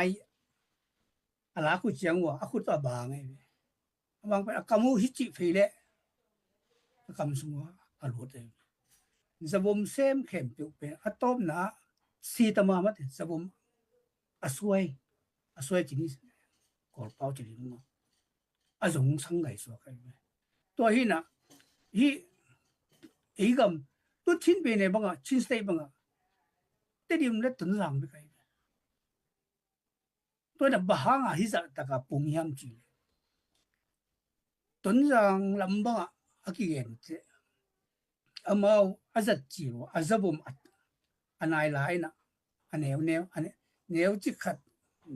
อะไรกูเจียงว่ากูตัวบางไงบางเป็นกำมูฮิจิฟีเล่กำสังว่าอรุณเองจะบ่มเซมเข้มเปียวเป็นอะตอมนะสีตมามาจะบ่มอสวยจินี่กอลเปาจินี่มาอะรงสังไงสัวกันตัวฮีนะฮีอีกำตัวชิ้นเป็นไงบ้างอ่ะชิ้นสเตย์บ้างอ่ะแต่ดิมเล็ดตุนสังไปกันตัวนั้นบ้างอ่ะฮิจะตะกับปุ่มยามจีตุนสังลำบ้างอ่ะอากิเกนเจอามาอาจัดจีวอาจะบ่มอันไหนหลายนะอันแนวอันแนวจิขัด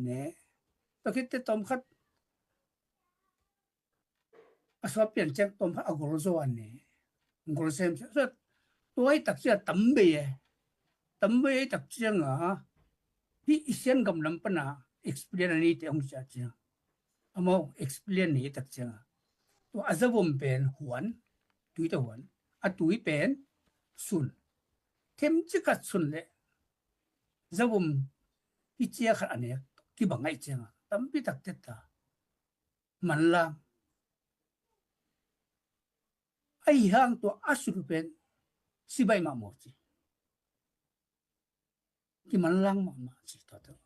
เนี่ยตะคิดแต่ตอมขัดอาสวะเปลี่ยนแจ้งตอมขัดอากรโซอันนี้กรเซมสุดตัวไอ้ตักเสียตั้มเบยตักเสียงอ่ะที่เสียงกำลังปนาexplain อันนี้ที่องค์จัดเสียงอามา explain นี่ตักเสียงตัวอาจะบ่มเป็นหวนตุยตะหวนอะตุยเป็นสุนเทมจิกัดสุนเลยจะบ่มที่เจียขัดอันนี้กี่บังไงเจียงตั้มปีตักเตตามันล่างไอ้ห่างตัวอาสุรเป็นสิบใบมาหมดที่มันล่างมาจิตตัว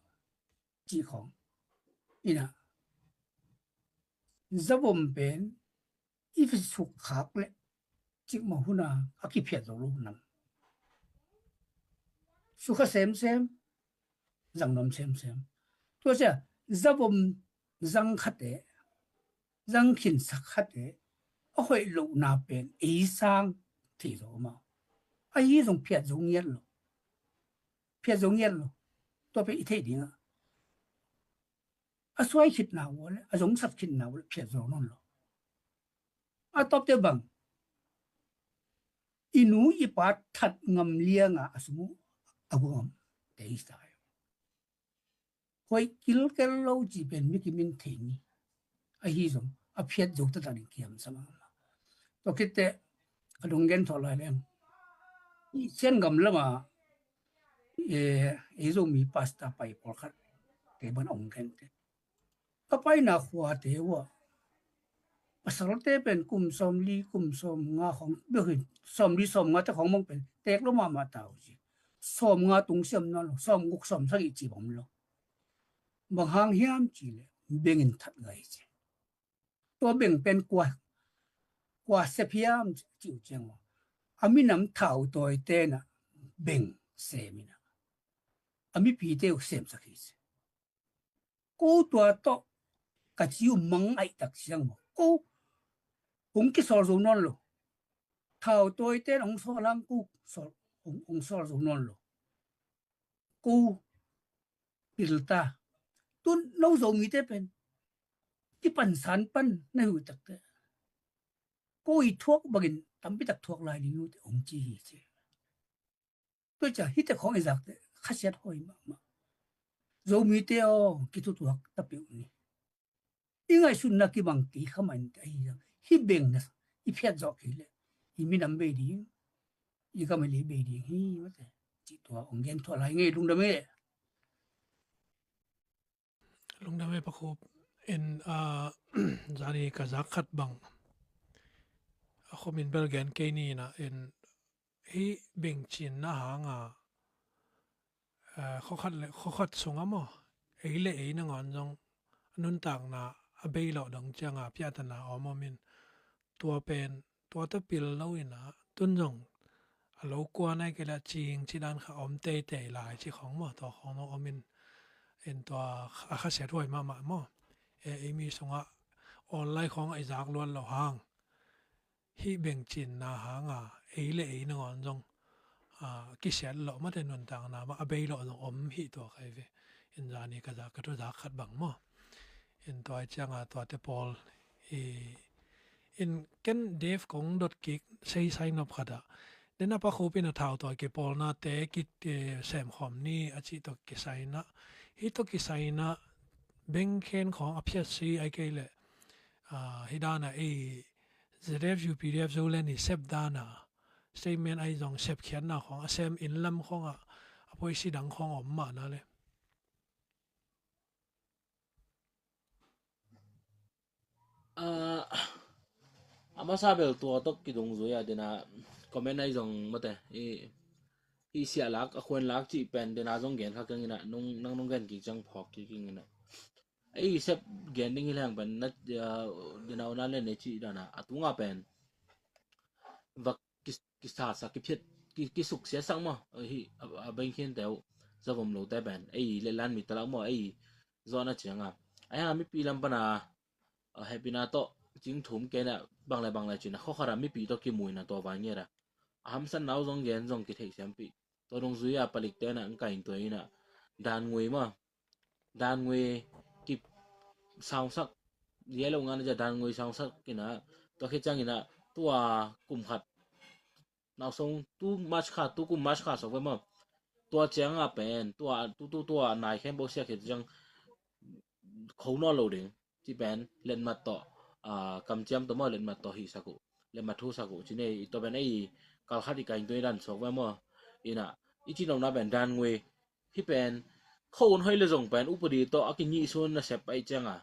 จีของนี่นะจะบ่มเป็นอีฟิสุขขักเลยจิกมาหุนาอากิเพียรตัวลูกนั้นสุขเซมจังนมเซมตัวเจ้าจะบ่มจังขัดเดจังขินสักขัดเดเอาไว้ลูกนาเป็นอีสังที่รู้มาไอ้ยี่ตรงเพียรตรงเงี้ย咯เพียรตรงเงี้ย咯ตัวเป็นอีเทดิงอ่ะ สวยคิดนาวเลยสงสัตคิดนาวเพียรโนั่นหรอตอบเตบังอินูอีปาทัดงำเลียงสมุอวมเตอิสายคอยกิลเกลโลจีเป็นมิกิมินเทนีฮิซงเพียรจุกตะตันเกียมสมังตอคิดเตดงเกนทอลายเลงเช่นกำละมาโซมีพาสต้าไปพอคัดเตบันองเกนเตก็ไปนาขวาเตวะภาษาเตเป็นกุมสมลีกุมสมงาของเบิกสมลีสมงาแต่ของมองเป็นเตกลงมาตาวจิสมงาตุงเสียมนั่นสมกุกสมสักอีจีบอมลบางหางเฮียมจีเลยเบ่งทัดไงจิตัวเบ่งเป็นกว่าเสพียมจิวเจียงว่ามีน้ำเท่าตัวเตนะเบ่งเสมินะมีปีเตวเสมสักอีจิกูตัวโตกะจิวมังไอตักเสียงบ่กูคงกิสอลนนโลเท่าตัวเตนองสอลังกูสอองสอลนนโลกูปิลตาตุนโนโซมีเตเป็นที่ปันสารปันในหูตักเตกูอีทวกบักินตำปิตักทวกลายนิ้วเตองจีฮีเจตัวจะฮิตของไอ้จักเตขัดเสียดหอยมาโซมีเตอกิตุตัวตะเปียวนี่ยังไงสุนัขที่บางทีเขามันไอ้ยังฮิเบงนะอีเพียจอกฮิเลอีมีน้ำเบดีอีก็ไม่ลีเบดีฮีว่าแต่จิตตัวองเกนตัวอะไรไงลุงดำเมประคบเอ็นจานีกะจักขัดบังคอมินเบลเกนเกนี่นะเอ็นฮีเบงชินนะหางเขาขัดสงอ่ะไอ้เล่นะงอนจงนุนต่างนะเบยหลอดังจังพิจารณาออกมามินตัวเป็นตัวตะปิลเล่าอินะตุนจงเรากลัวในกระจริงที่ด้านเขาอมเตะหลายที่ของตัวของน้องอมินเอ็นตัวข้าเสียด้วยมามีสงะออนไลน์ของไอ้จากล้วนเราห่างฮีเบ่งจินนะหางเล่นะงอนจงกิเสียหล่อมาแต่นนต่างนะมาเบยหล่อจงฮีตัวใครเวเอ็นจานี่ก็จะกระตุ้นจากขัดบังเอ็นตัวจังตัวเตปอลเอ็นกันเดฟของดอทกิกใช้ไซน์นบขัดเดน่าพักคูเป็นท่าตัวเก็บปอลนะแต่กิดแซมขอมนี่อาชีตัวกิไซนะฮิตัวกิไซนะเบงเคนของอภิสิไอเกลฮิดานะZF UPDF โซเลนี่เซฟดานะสเตทเมนต์ไอจงเซฟเขียนนะของเซมอินลัมของพอยสิดังของอมมานะเลยama sabel tua tok kidong zoya dena comment ai jong mate i sia lak a khwen lak chi pen dena jong gen kha kang ina nong gen ki jang phok ki king ina ai sep gen ding hilang ban na dena ona le ne chi dana atunga pen vak ki sa sa ki phet ki suk sia sang ma hi a ben khen teu zavom lo te ben ai le lan mi tala mo ai zona chianga ai ha mi pi lam pana happy na to jing thum ke na bang lai chin kho khara mi pi to ki mui na to wa nge ra ham san naw jong gen jong ki thei sem pi to dong zuya palik te na ang kain to ina dan ngui ki sound sak yelo ngan ja dan ngui sound sak kina to khe chang ina tua kum khat naw song tu match kha tu kum match kha so ma tua chang a pen tua nai khem bo sia khe jang khou no lo ding chi pen len mat to kam chiam to ma len mat to hi saku len mat thu saku chine to ben ai kal khati kain toi dan sok wa mo ina ichi no na ben dan ngwe hi pen khon hoi le jong pen upadi to akini sun na sep ai changa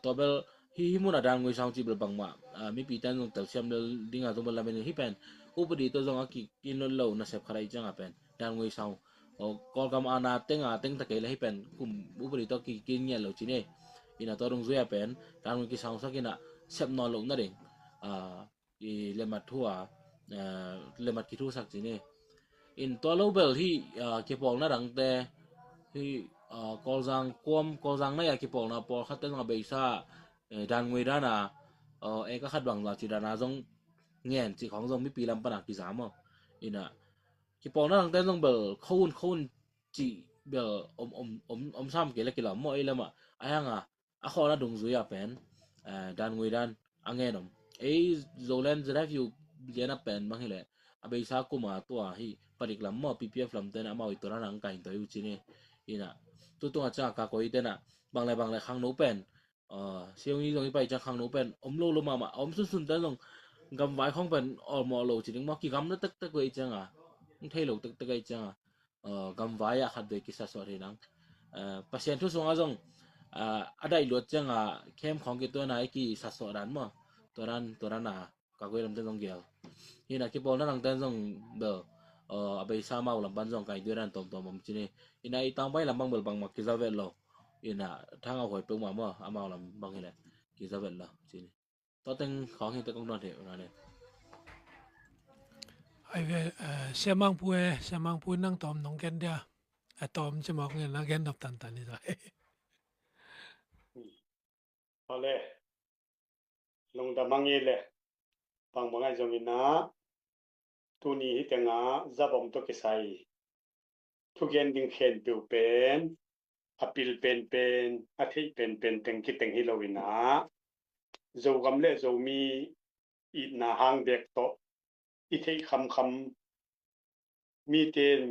to bel hi mu na dan ngwe sang chi bel bang ma mi pi tan jong tel siam le dinga to bel la ben hi pen upadi to jong aki kin lo na sep kharai changa pen dan ngwe sang kol kam ana teng ta ke le hi pen kum upadi to ki kin nya lo chine ina to dong zuya pen dan ki sang sakina sep no lo na ding i le mat thua le mat ki thu sak chine in to lo bel hi ke pol na rang te hi kol jang na ya ki pol na pol khat na be sa dan ngui da na ka khat bang la chi da na jong ngen chi khong jong mi pi lam pa na ki za mo ina ki pol na rang te jong bel khon chi bel om sam ke la ki la mo ai la ma ayanga kho na dong zuya pen dan ngui dan angenom zolen zref yu liana pen mang hele abai sa kuma to hi parik lam mo ppf lam ten ama ito nang kai to yu chini ina tu to cha ka ko itena bang lai khang no pen siung yi jong pai cha khang no pen lo ma om sun ta jong gam wai khong pen mo lo chining mo ki gam na tak tak wei chang thei lo tak tak ai chang gam wai ya khat de ki sa so ri nang pasien thu song a jong adai lot chang kem khong ki to na ki sa so ran mo to ran na ka ko lam ten jong gel ina ki bol na nang ten jong be abai sa mau lam ban jong kai de ran tom mom chini ina I tang bai lam bang bel bang ma ki za vel lo ina thang a hoi pe ma mo amao lam bang ile ki za vel lo chini to teng khong hi te kong don the na ne ai ve semang pu nang tom nong ken dia tom che mok ne na gen dop tan ni dai พอเลยลงตะมังเยเลยปังบังไอ้จงอินะตูนี้ที่แต่งาจะบ่มตกใส่ทุกเย็นดิ้งเข็นปิวเป็นอปิลเป็นอาทิเป็นแต่งคิดแต่งฮิโลวินะโจกำเละโจมีอีนาหางเด็กโตอีที่คำมีเตน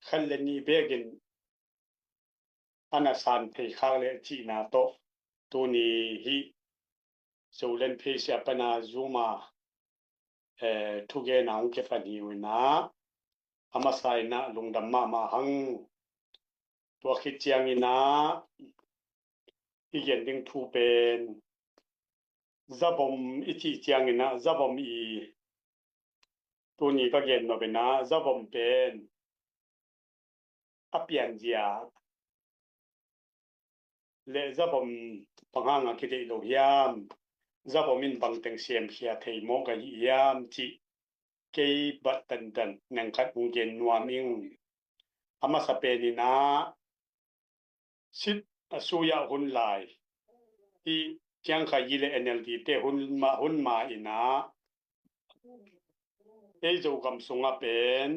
คันเลนีเบกินอนาสานเทคาเลจีนาโตตูนี้ฮิโจเลนเพเสียปนาจูมาทุกเย็นหางเก็บปันหิวนะอามาใส่นะลงดำมาหังตัวคิดเจียงนะอีเย็นดิ้งทูเป็นจะบ่มอีที่เจียงนะจะบ่มอีตัวนี้ก็เย็นมาเป็นนะจะบ่มเป็นเปลี่ยนเจียและจะบ่มปังหางคิดได้โลยามจะบ่มินบังเต็งเสียมเขียไทยมกะยามจิเกยบัดตันนังคัดเย็นนัวมิงอามาสเปนินะสิทสุยาหุนหลายอีจังขยิเล NLD เตหุนมาอีนะโจกำสุงะเป็น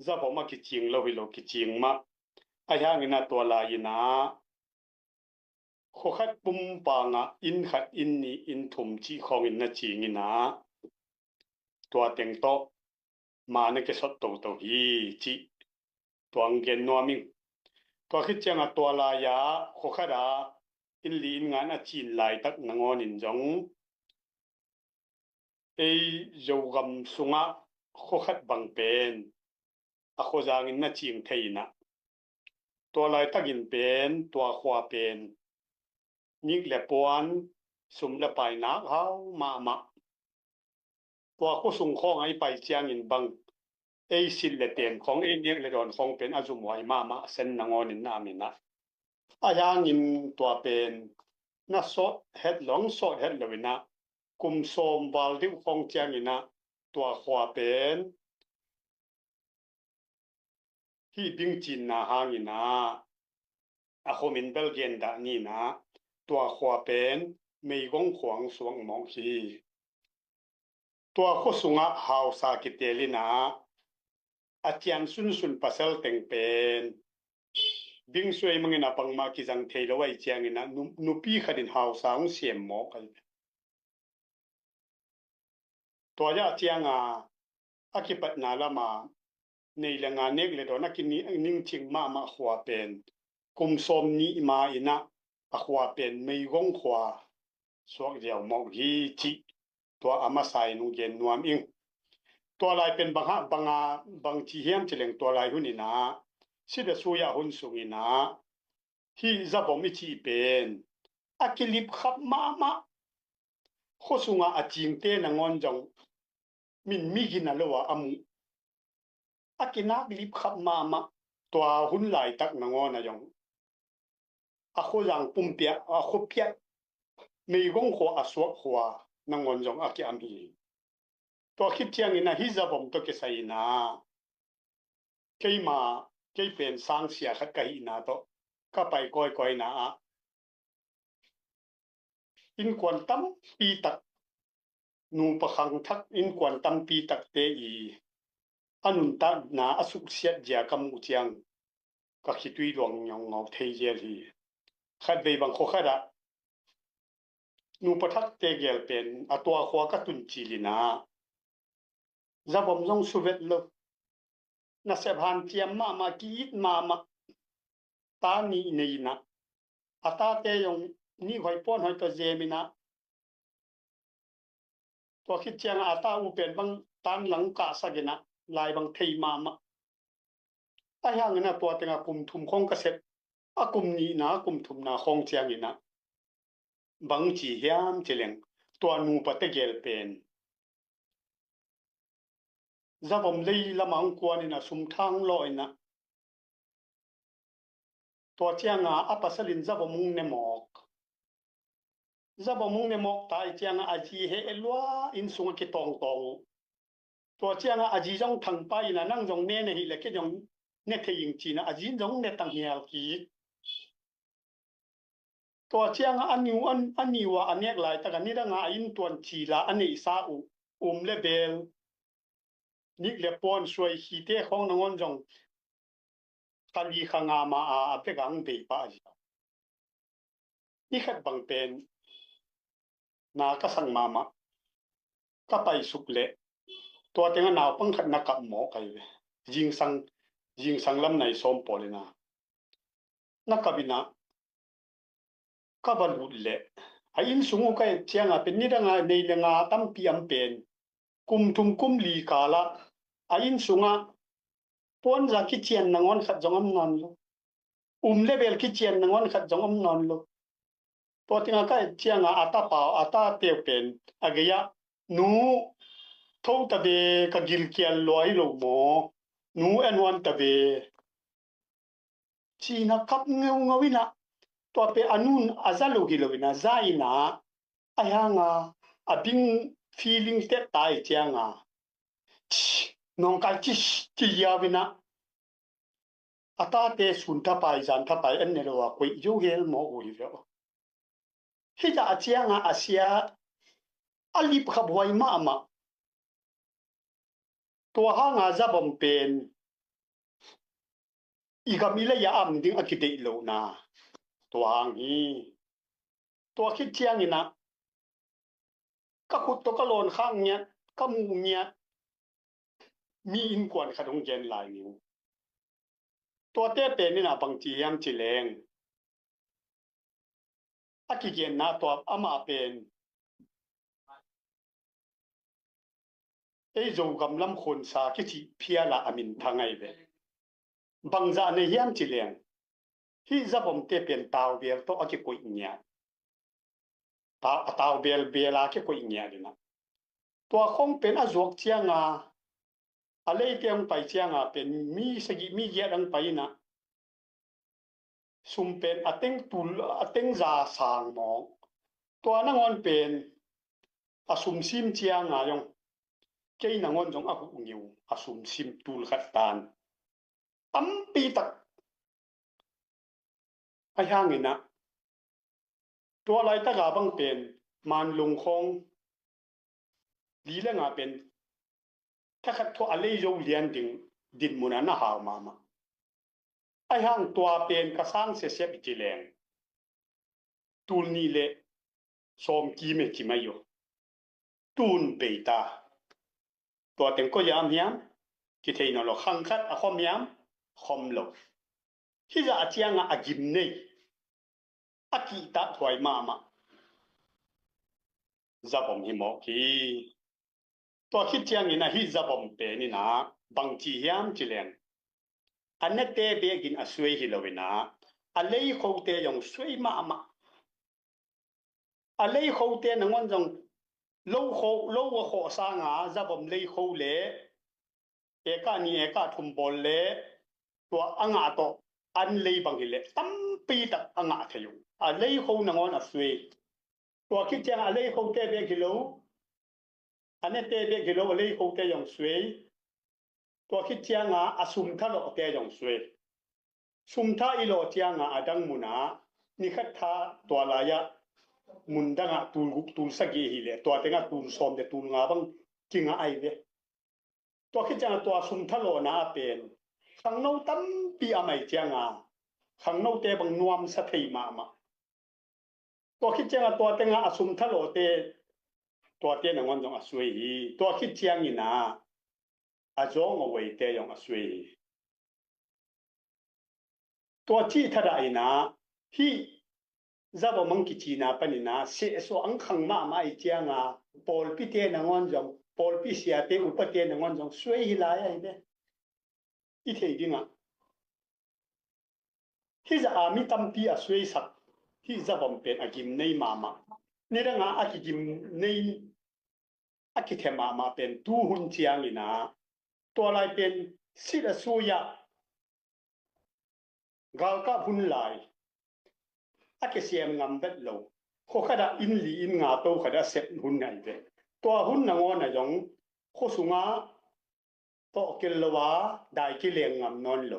จะบ่มากิจิงโลวิโลกิจิงมาอาหางนะตัวลายนะขอขัดปุ่มปางอินขัดอินนี่อินถุมจีของอินนะจิงนะตัวเต็งโตมานะเกสดโตฮีจิตัวงเกนนัวมิงตัวคิดจังตัวลายาขอขัดอินลีนงานจีนลายตักนงอนินจงโจกำสุงะขอขัดบังเป็นขอจางอินนะจิงเทยนะตัวลายตักอินเป็นตัวขวาเป็นนิกและปวนสุมและไปนักเฮามาตัวก็ส่งข้องให้ไปเจียงอินบังสิและเตียนของเนียกและดอนของเป็นอาจุมไว้มาเส้นนงอนินนามินะอาญางินตัวเป็นน่าสดเฮ็ดหลงสดเฮ็ดเลยนะกุมโสมบาลดิวของเจียงอินะตัวขวาเป็นที่บิงจินนาหางินะโคมินเบลเกียนดานี่นะตัวขวาเป็นไม่กงขวางสวงมองขีตัวโคสุงะฮาวซากิเตลินะอาจารย์สุนปัสเซลเต็งเป็นบิงสวยมึงนะปังมากิจังเทลไว้เจียงนะนุปีขดินฮาวซาของเสียมหมอกันตัวยาเจียงอากิปัตนาละมาในแรงงานเนกเลยดอนักกินนี้นิ่งชิงมาขวาเป็นกุมสมนี้มาอินะขวาเป็นไม่กงขวาสวกเดียวมองฮีจิตัวอามาใส่นุเย็นนวมอิงตัวลายเป็นบางทีเฮียมจะเล่งตัวลายหุ่นนะสิเดสุยาหุ่นสุงินะที่จะบ่มีที่เป็นอากิลิบขับมาโคสุงะอาจิงเตนงอนจงมินมีกินอะไรวะอามุอากินักลิบขับมาตัวหุ่นลายตักนงอนนะจงอาโคยังปุ่มเปียอาโคเปียไม่กงขวาสวกขวานงอนจงอากิอามีตัวคิดเที่ยงนะฮิจะบ่มตัวเกษยนะเคยมาเคยเป็นสร้างเสียขัดกันนะตัวก็ไปก้อยนะอินกวนตั้มปีตักนูประคังทักอินกวนตั้มปีตักเตอีอนุนตานาอสุกเสียเจียกำมุเจียงก็คิดวิหลวงยองเงาเทียรี ขัดเบบางโคขัดะนูปทักเตเกลเป็นอตัวขวากะตุนจีลินาจะบ่มจงสุเวตลนะเสพานเทียมมากีดมาตานีนีนะอตาเตยงนี่หอยป้อนหอยตะเจมินะตัวคิดเจียงอาตาอุเป็นบางตานหลังกะสักนะลายบางเทมาอะยังนะตัวเตงกุมทุมของกะเสพอะกุมนี้นะกุมทุมนาของเจียงนี่นะบางจีเฮียมเจเลงตัวนูปะเตเกลเป็นจะบ่มเลยละมังกวนี่นะสุมทางลอยนะตัวเจียงอาปัสลินจะบ่มุงเนมอกจะบ่มุงเนมอกตายเจียงอาจีเฮเอลัวอินสุงกิตองตัวเจียงอาจีจงทังไปนะนั่งจงเนเนหิเลกิจงเนเทยิงจีนะอาจีจงเนตังเฮียลกีตัวเชียงอันนิวว่าอันเนี้ยหลายแต่กันนี่ดังอินตัวจีละอันนี้ซาเลเบลนิกเลปอนช่วยขีเตของนงจงตาลีขงามาเปกังเบปาจินี่ขัดบังเป็นนากสังมาก็ไปสุกเละตัวเต็งนาวปังขัดนักหมอไก่เวยิงสังลำในสมปอเลยนะนักบินะก็บรรลุเละไอ้อินสูงก็เชียงเป็นนี่ดังในเรื่องตั้มปีอัมเป็นกุมทุมกุมลีกาละไอ้อินสูงปอนจากคิดเชียนนังวันขัดจงอมนอนลูเลเบลคิดเชียนนังวันขัดจงอมนอนลูตัวที่งก็เชียงอาตาเปล่าอาตาเตียวเป็นอะไรยะนูทูตะเบกกิลเกียลลอยลงหมอนูเอ็นวันตะเบชีนักขับเงาวินะตัวเปอนุนอาซาลูกิโลวินาไซนะอายังบิงฟีลิ่งเตตายเจียงน้องกัลชิยาวินะอาตาเตสุนทปายจันทปายอันนี้เราว่าคุยยูเฮลโมกุยเวอฮิจาเจียงอาเซียอลิบขับไว้มาตัวห้างอาซาบอมเป็นอีกมีเลยามดิ้งอคิเตอิโลนาตัวหางนี้ตัวคิดเชียงนี่นะก็ขุดตัวก็โลนข้างเนี้ยก็มูเนี้ยมีอินกวนขดงเจนหลายนิ้วตัวเต้เป็นนี่นะบางทียามจิเลงอากิเกนนะตัวอามาเป็นไอ้โจกำลังคนสาคิดเพียละอามินทางไงเวบางจานในยามจิเลงที่จะผมเตเป็นตาวเบลตัวอากิกุยเนียตาวเบลากิกุยเนียดินะตัวคงเป็นอาจวกเชียงอะไรเตียงไปเชียงเป็นมีสกิมีเยดังไปนะซุมเป็นอเต็งตุลอเต็งจาสางหมองตัวนั่งวันเป็นอสุมซิมเชียงยองเกี่ยนั่งวันจงอากุงิวอสุมซิมตุลขัดตานตั้มปีตักไอ้ห่างนี่นะตัวอะไรตะกาบังเป็นมันลงคงลีเลงเป็นถ้าขัดตัวอะไรโยเลียนดินมุนันหาวมาไอ้ห่างตัวเป็นกระสังเสียบิจิเลงตูนนี่เละสมกีเมกิมาอยู่ตูนเบตาตัวเต็งก็ยามยามที่เทนอลขังคัดอะคอมยามคอมโลที่จะอาเจียงอากิมเนยอากิตาถอยมาจะผมหิมอกีตัวคิดเจียงนี่นะฮิจะผมเป็นนี่นะบางทียามจิเลนอันนั้นเตะเบกินอาสวยฮิโลวินะอะไรเขาเตะยังสวยมาอะไรเขาเตะนังวันจงโลว่าขอสร้างจะผมเลยเขาเละเอกานี่เอกาทุ่มบอลเละตัวอ่างตัวอันเลยบางทีเละตั้มปีตักอ่างเทียวอะไรเขานังวันอาสวยตัวคิดเจียงอะไรเขาเตะเบกิโลอันนี้เตะเบกิโลอะไรเขาเตะยังสวยตัวคิดเจียงอาสุมท่าโลเตะยังสวยสุมท่าอีโลเจียงอาดังมุนานี่ขัดท่าตัวลายะมุนดังตูลสกีฮิเลตัวเต็งตูลซอมเดตูลงาบังจิงไอเวตัวคิดจังตัวสุมทะโลนาเป็นขังโนตั้มปีอาไม่เจียงขังโนเตบังนวมสะเทมา ตัวคิดเจียงตัวเต็งอสุมทะโลเตตัวเตนงอนจงอสวยตัวคิดเจียงนี่นะอาจงเอาไว้เตยองอสวยตัวที่ทะไดนะที่จะบ่มังกิจีนาปนินะเสโซอังคังมาไอเจียงอ่ะปอลปิเตนงอนจงปอลปิเสียเตอุปเตนงอนจงสวยหิลายไอ้เด้อีเทดิงอ่ะที่จะอามีตัมปีอสวยสักที่จะบ่เป็นอากิมในมานี่เรื่องอากิมในอากิเทมาเป็นตู้หุ่นเจียงนี่นะตัวลายเป็นสิละสุยะกาลกะหุ่นลายอากิเสียมงำเบ็ดโลโคขดาอินลีอินงาโตขดาเซ็ตหุ่นไงเด้ตัวหุ่นนางอนน่ะยองโคสุงาโตกิลวาได้กิเลงงำนอนโล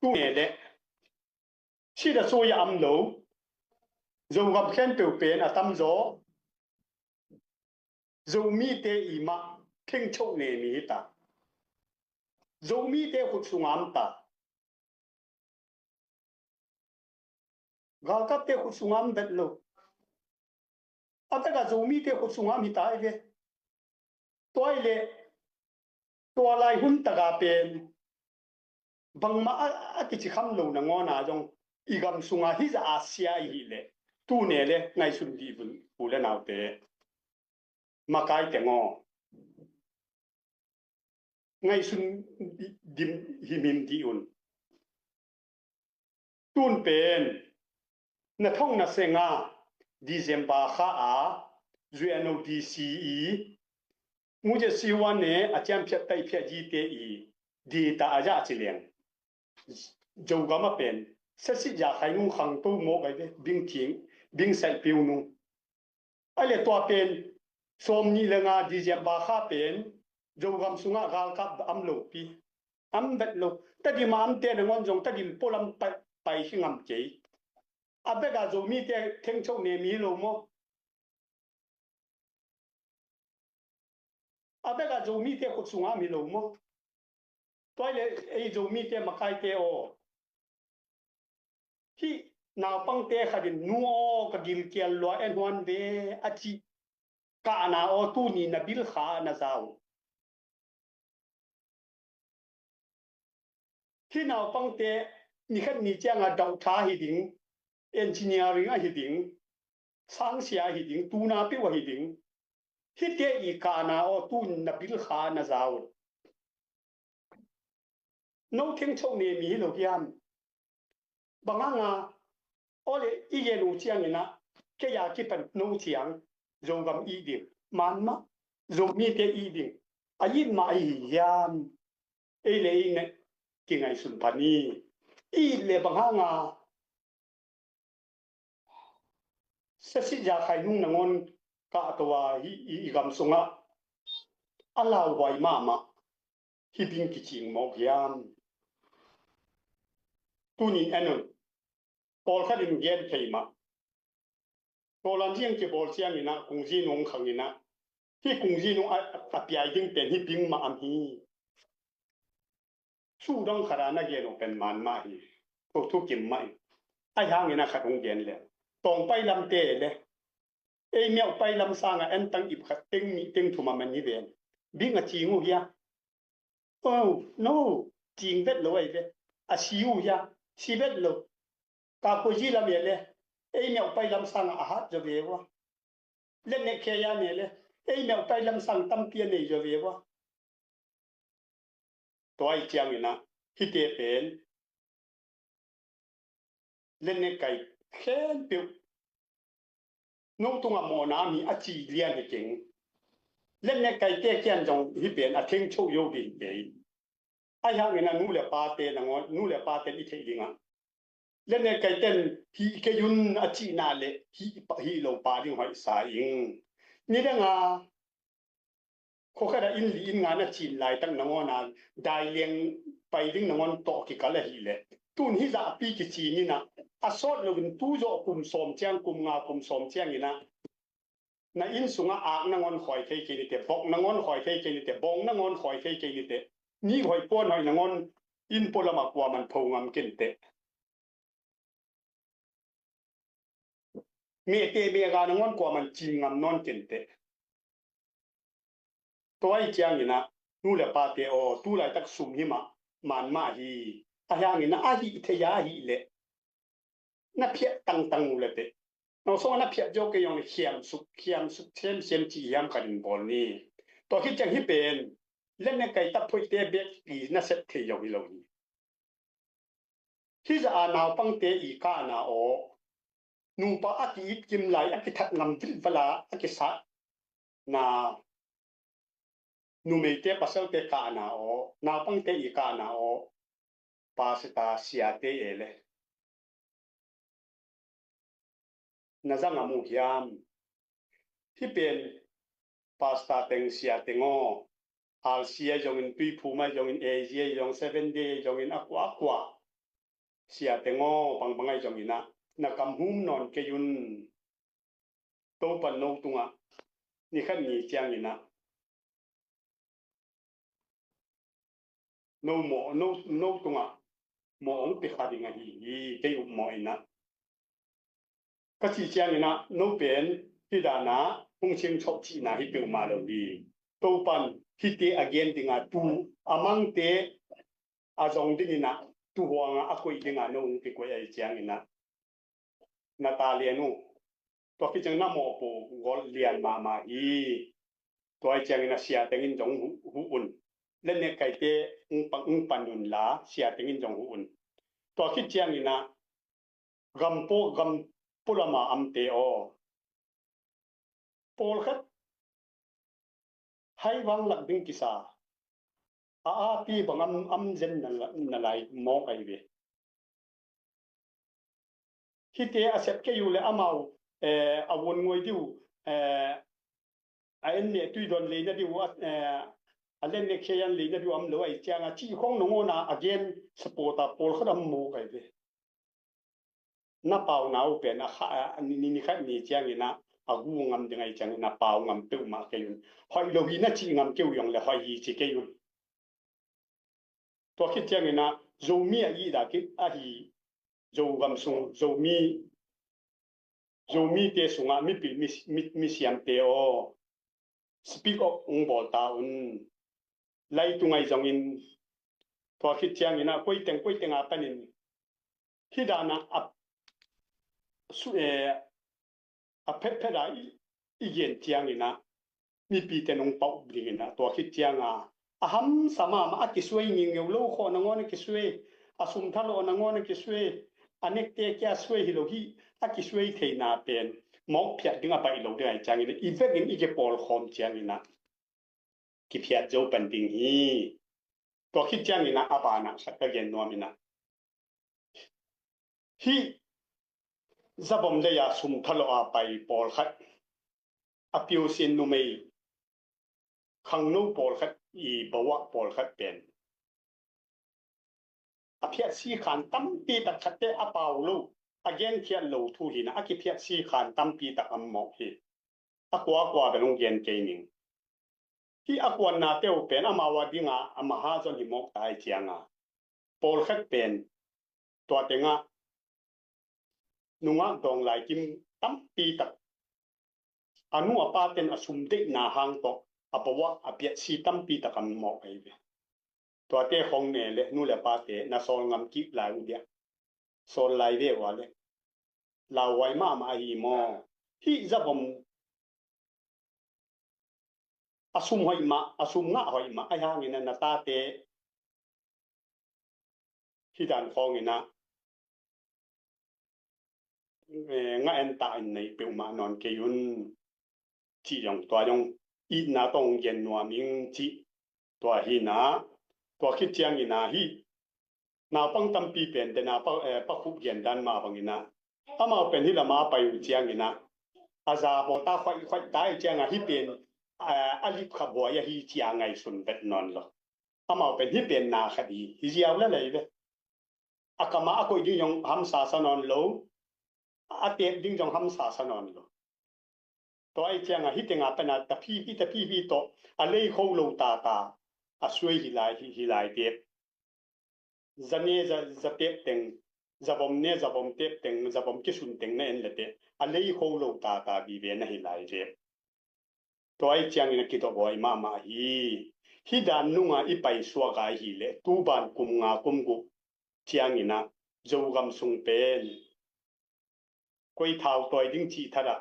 ตู้เนี่ยเด้สิละสุยะอำโลdù gặp khen biểu biến ở tâm gió dù mi tê ý mạ kinh châu nề mi ta dù mi tê khúc sung ám ta gạo cấp tê khúc sung ám bệt lộ à tất cả dù mi tê khúc sung ám hi ta ấy tôi lệ tôi lại hun ta gà biến bằng mà cái chỉ khăm lâu là ngon à trong ý gam sung á hi ra Asia hi lệ tu ne le ngai sun di bu le nau te ma kai te ngo ngai sun dim himim di un tun pen na thong na senga December kha a zuano DCE mu je siwan ne a cham phet tai phet ji te i di ta aja chileng jo ga ma pen sa si ja khai nu khang to mo ga de bing thing bing sai piu nu ale to pen som ni lenga December kha pen jo gam sunga gal kap am lo pi am bet lo ta di ma am te ngon jong ta di polam pai hingam che abega zo mi te theng chok ne mi lo mo abega zo mi te khot sunga mi lo mo toile ei zo mi te makai te o hi nào băng tê khai đến nuo cái gil kia loa en hoan về achi cả na o tu ni na bil kha na zao khi nào băng tê ni khát ni chang a đào thá hi ding engineering a hi ding sang sia hi ding tu na pe wa hi ding hi te i cả na o tu na bil kha na zao no thing chok ne mi lo kiam banganga ole ige nu chiang ina ke ya ki pan nu chiang zo gam i ding man ma zo mi te i ding ayin ma ai yam e le ne ki ngai sun pani i le banganga sa si ja khai nu nangon ka to wa i gam sunga ala wai ma hi bing ki ching mo yam tunin anon Paul khát in gen thầy mà, Paul anh riêng cái Paul riêng ina cùng gì nông khang ina, khi cùng gì nông bịa ding pen hi ping mà am hi, su đông khara na gen open man ma hi, cô thu kim mai, ai hang ina khát ông gen le, tòng bay lam tê le, ai mèo bay lam sang anh tăng ip khát ting thu mà mình hi ven, biết ngắt chi ngu hia, oh no, ching vet lo ai ve, siu hia, si vet lo. Ka ko ji la mele ei mèo pai lam sang a hat jo ve wa le ne ke ya mele ei mèo pai lam sang tam pia nei jo ve wa to ai chiang ina hi te pen le ne kai khen piu no tunga mo na mi a chi lian he king le ne kai te kian jong hi pen a thing chou yo bi pe ai ha ina nu le pa te na ngon nu le pa te i thei dinga lên này cái tên hi cái yun à chị na lệ hi lâu ba đi hỏi sai in như thế nga khó khăn là in li in ngã na chị lại tăng nông na đại liên bay đi nông to cái cái là hi lệ tuần hi giả pi cái chị như na à sót là mình tu cho cùng xóm trang cùng ngà cùng xóm trang như na in sung à nông hỏi cái này để bọc nông hỏi cái này để bong nông hỏi cái này để ni hỏi quan hỏi nông in pola mà qua mình phồng ngam kinh tế เมเตเมกานงอนกว่ามันจิงงำนอนเกนเตตัวไอ้เจียงนี่นะนู่แหละปาเตโอตู้ไหลตักซุมหิมะมันมาฮีอะยางนี่นะอะฮีเทยาฮีเลนะเพียตังเลยเตเราสองนะเพียโจกยองเขียมสุกเซมจียามกันบอลนี่ตัวคิดจังฮิเป็นเล่นในไก่ตับพุยเตเบกอีนะเซ็ตเทยองฮิโลนี่ที่จะอาณาปังเตอีกานาโอนูปะอักอีกิมไหลอักทัดงำดิลเวลาอักษะนานูเมเตปัสเซลเตกานาโอนาปังเตอีกานาโอปาสตาเสียเตเอเลนาจังอามุฮิยามที่เป็นปาสตาเต็งเสียเตงออาเซียจงอินตุยภูมาจงอินเอเชียจง7 day จงอินอักวาเสียเตงอปังไงจงอินะนักกำหุมนอนเกยุนโตปันโนตุงะนี่ขันนี่เจียงอินะโนโมโนตุงะโมองติขาดิงะฮีเกยุโมอินะก็ชี้เจียงอินะโนเป็นที่ดานะคงเชียงชอบที่นาฮิเปิวมาแล้วดีโตปันฮิเตอเกนดิงะตูอามังเตอาจงดิงนะตูหัวงะอคุยดิงะโนงติกวยไอเจียงอินะนาตาเลียนูตัวที่จังน้ำหมอปูกอลเลียนมาฮีตัวไอเจียงอินะเสียแต่งินจงหูอุ่นเล่นในไก่เตอุปันนุนลาเสียแต่งินจงหูอุ่นตัวที่เจียงอินะกัมปุลมาอัมเตโอโปลคัดให้วังหลักดึงกิสาอาตีบังอัมเจนนั่นไหลมอกไอเวฮิเตอเซปเกยูเลอามาอวนงวยดิวไอเนตุยดอนเลนดิวอันเล่นเนเคียนเลนดิวอัมเลวไอเจียงจีคงนงนาอเกนสปอร์ตาโปลคัดอัมมอกไอเวน้าเปล่าหนาวเป็นนี่ขัดนี่เจียงนี่นะอากูงำยังไงจังน้าเปล่างำเติมมาเกยุนหอยโลหินะจีงำเกี่ยวยองเลยหอยยีจีเกยุนตัวคิดเจียงนี่นะโจมีอีดาคิดอาฮีโจกำซุงโจมีเตสุงามีปีมีเสียมเตโอสปีกอองบอลตาอุนไล่ตุงไงจังอินตัวคิดเจียงนี่นะคุยเต็งอาปันินที่ดานะอเพดาอีเย็นเจียงนี่นะมีปีเตนงเป่าบลิงนะตัวคิดเจียงอาหัมสามารถอากิสวยงิงเงาโลโคนงอนกิสวยอาสุมทะโลนงอนกิสวยอันเนกเตแกสวยฮิโลฮีอากิสวยเทนาเป็นมอกเพียดึงไปโลได้จังนี่อีเวกินอีเกปอลคอมเจียงนี่นะกิเพียโจปันดิงฮีตัวคิดเจียงนี่นะอาบานะสักเกนนัวมินะฮีจะบ่มได้ยาสุมทะเลาะไปปอลขัดอพิวสินนุเมย์ขังนูปอลขัดอีบวะปอลขัดเป็นอภิสีขันตั้มปีตักขัดเตอเปาลูอเกนเทียนโลทูหินะอคิเพียสีขันตั้มปีตักอัมมอกฮีอกว่าเป็นองเกนเกนิงที่อกวนาเตวเป็นอมาวดิงะอมหาจนหิมอกตายเจียงปอลขัดเป็นตัวเต็งนุ่งดองไหลกิมตั้มปีตักอนุอปาเตนอสุมเดนาหางตกอปวะอเปียสีตั้มปีตักอัมมอกไอเวตัวเตของเนเลนู่เลปาเตนาโซลงำกิไหลอุเดียโซลไหลเววะเลลาไวมาฮีโมฮีจะผมอสุมหอยมาอสุมงะหอยมาไอฮางินะนาตาเตที่ด่านของงินะงะเอ็นตาอินในเปียวมานอนเกยุนจียองตัวยองอีนาตองเย็นนัวมิงจีตัวฮีนาตัวคิดเจียงอีนาฮีนาปังตัมปีเป็นแต่นาปักคุบเย็นดันมาบังอีนาอามาเป็นที่ละมาไปอยู่เจียงอีนาอาซาโบตาค่อยได้เจียงฮีเป็นอลิขบวยฮีเจียงไงสุนเป็นนอนหรออามาเป็นที่เป็นนาคดีฮีเจียวแล้วเลยเว้อากามาก็ยิ่งยองฮัมซาสนอนโลอาเตียบดิ้งจงฮัมซาสนอนโลตัวไอเจียงฮิตงาเป็นตะพี่โตอเลโคโลตาอสวยฮิลายเตียบจะเนจะเตียบเต็ง zabom ne zabom tep teng zabom kisun teng ne en lete alei ho lo ta bi be na hi lai je toy chiang ina ki to boy ma hi dan nunga i pai suwa ga hi le tu ban kum nga kum gu chiang ina jogam sung pen koi thau toy ding chi thara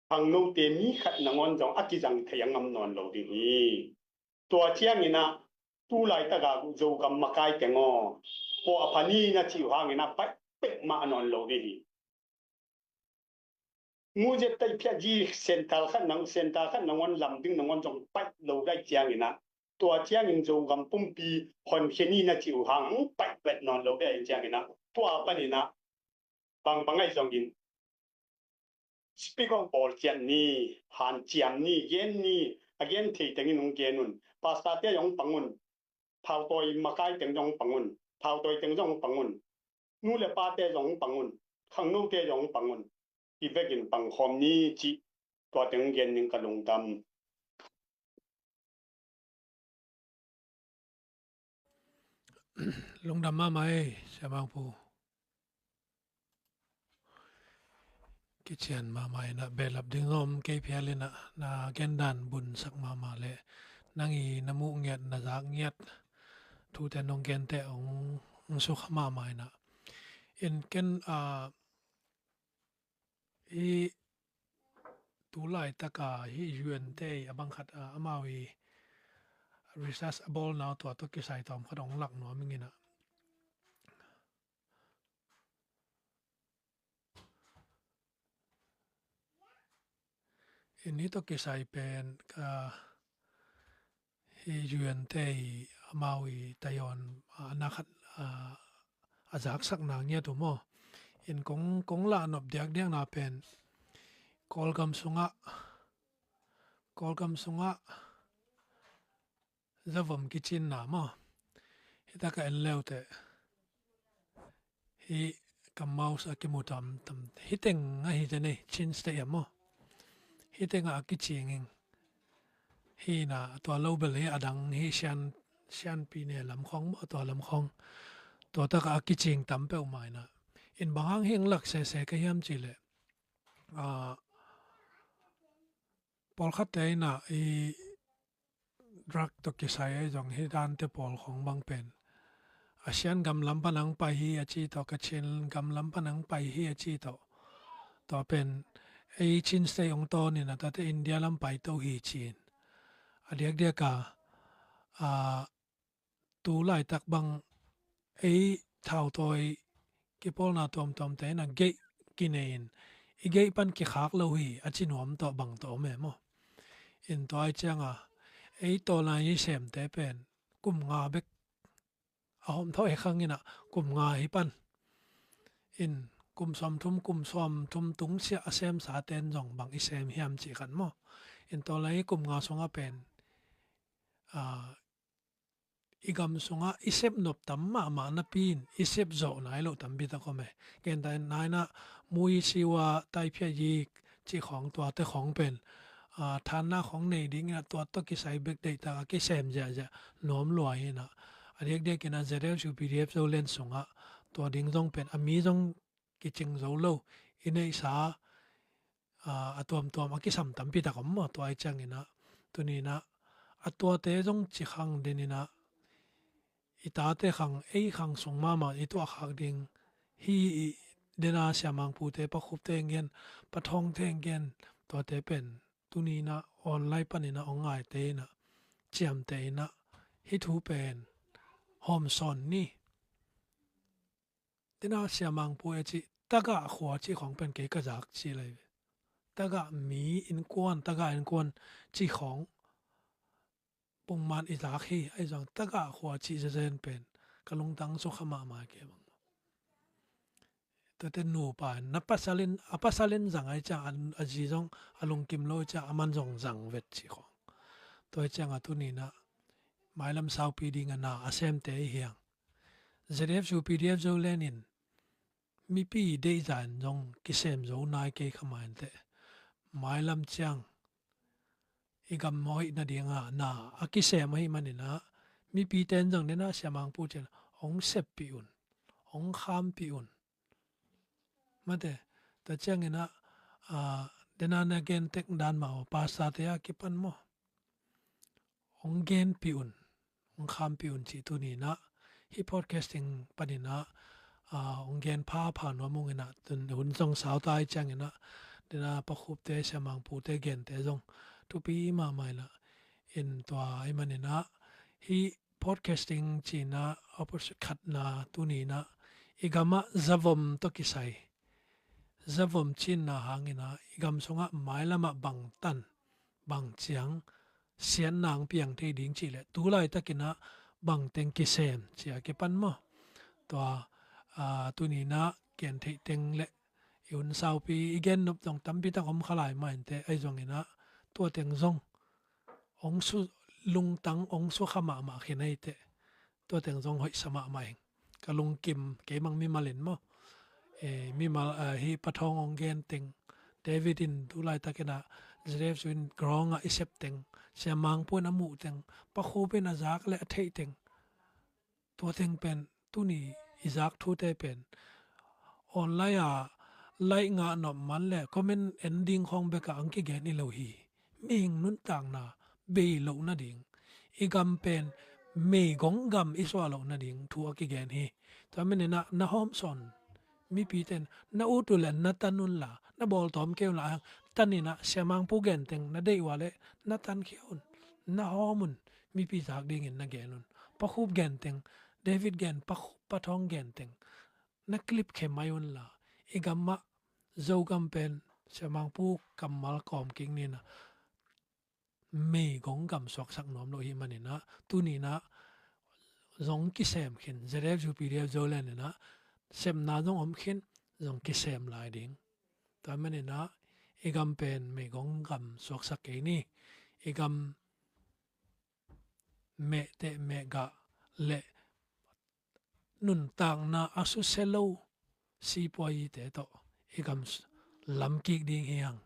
phang no te mi khat na ngon jong akijang thayang am non lo ding hi to chiang ina tu lai ta ga jogam makai tengo po aphani na chi hang ina pai pe ma non lo di hi mu je tai phya ji sental khan nang lam ding nang jong pai lo dai chiang ina to chiang in jogam pum pi hon kheni na chi hang pai pet non lo dai chiang ina to pa ni na bang ai jong in speak on ball chian ni han chiam ni yen ni again thei tengin ung genun pasta te yong pangun thau toi makai teng jong pangun thau toi teng jong pangun nu le pa te jong pangun khang nu te jong pangun i vegin pang khom ni chi to teng gen ning ka lung dam lung dam ma mai samang pu ki chian ma mai na belap dingom ke phiale na gen dan bun sak ma le nangi namu ngiat na jak ngiat thu te nong gen te ong su khama mai na in ken i tu lai taka hi yuen te abang khat amawi research abol now to ki sai tom khadong lak no mingina ini to ki sai pen ka hi yuen te amawi tayon anakhat azak sak na nya tu mo in kong la nop diak na pen kolgam sunga zavom kitchen na mo hita ka leute hi kamaus akimutam tam hiteng nga hitene chin stay mo hitenga akichinging hi na to lobel he adang hi shan pi ne lam khong mo to lam khong to ta ka akiching tam pe mai na in bahang heng lak se ka yam chi le pol khat te na i drug to ki sai jong hi dan te pol khong bang pen asian gam lam panang pa hi achi to ka chen gam lam panang pa hi achi to pen ei chin stay ong to ni na ta te india lam pai to hi chin adiak dia ka tu lai tak bang ei thau toi ki pol na tom te na ge kinein i ge pan ki khak lo hi achin hom to bang to me mo in to ai changa ei to la yi sem te pen kum nga bek ahom tho e khangina kum nga hi pan in kum som thum tung sia asem sa ten jong bang i sem hiam chi khan mo in to lai kum nga songa pen igam sunga isep nop tam ma na pin isep zo nai lo tam bi ta ko me ken dai nai na mui siwa tai phya yi chi khong to te khong pen than na khong nei ding na to ki sai bek dei ta ki sem ja nom loi na ariek de kena zerel su pdf zo len sunga to ding jong pen ami jong ki ching zo lo inei sa atom ki sam tam pi ta kom mo to ai chang ina tuni na atwa te jong chi khang denina ita te khang ei khang sung ma i to khak ding hi dena siamang pu te pa khup te ngen pa thong te ngen to te pen tuni na online panina ongai te na chiam te na hi thu pen hom son ni dena siamang pu e chi taga khwa chi khong pen ke ka jak chi lai taga mi in kwan chi khong pung man i jak hi ai jong taga khwa chi zen pen kalung tang so khama ma ke bang to te nu pa na pasalin jang ai cha aji jong alung kim lo cha aman jong jang vet chi khong to chang a tu ni na mailam sau pi ding na asem te hiang zrf ju pdf zo lenin mi pi de jan jong kisem zo nai ke khamain te mailam chang igam moi na dinga na akise mai manina มีปีเตนจังเดนะเสียมังปูเจนองเซปปีอุนองคามปีอุนมาแต่ตะจังนะเดนานะเกนเต็กดานมาปาสาเตยกิปันมองเกนปีอุนองคามปีอุนจิตุนีนะฮิพอดแคสติ้งปะนินะองเกนพาผ่านวมุงนะตุนหุนจงสาวตายจังนะเดนาปะคุบเตเสียมังปูเตเกนเตจงทุปีมาไม่ละอินตัวไอมันนะฮีpodcasting china opposite khat na tuni na igama zavom to kisai zavom chin na hangina igam songa mailama bangtan bangchiang sian nang piang the ding chi le tulai takina bangteng kisem chia ke pan mo to tuni na ken the teng le yun sau pi igen nop tong tampi ta om khalai main te ai zongina to teng zong ong su lung tang ong su khama ma khinai te to teng jong hoi sama mai ka lung kim ke mang mi malen mo mi mal hi pathong ong gen teng david in tu lai takena zref win gronga isep teng sia mang pon amu teng pa kho pen azak le thei teng to teng pen tu ni izak thu te pen online lai nga no man le comment ending khong be ka angki gen ni lo hi ming nun tang na be lo na ding igam pen me gong gam iswa lo na ding thu ki gen hi to men na hom son mi pi ten na utulen na tanun la na bol tom ke la tanina semang pu gen teng na dei wale na tan khiun na homun mi pi jak ding in na genun pa khub gen teng david gen pa thong gen teng na clip khe mayun la igam ma zogam pen semang pu kamal kom king ni na me gong gam sok sak nom lo hi manina tu ni na zong ki sem khin zeref ju pdf zolen na sem na zong om khin zong ki sem lai ding ta manina egam pen me gong gam sok sak ke ni egam me te me ga le nun tang na asu selo si poi te to egam lam ki ding hiang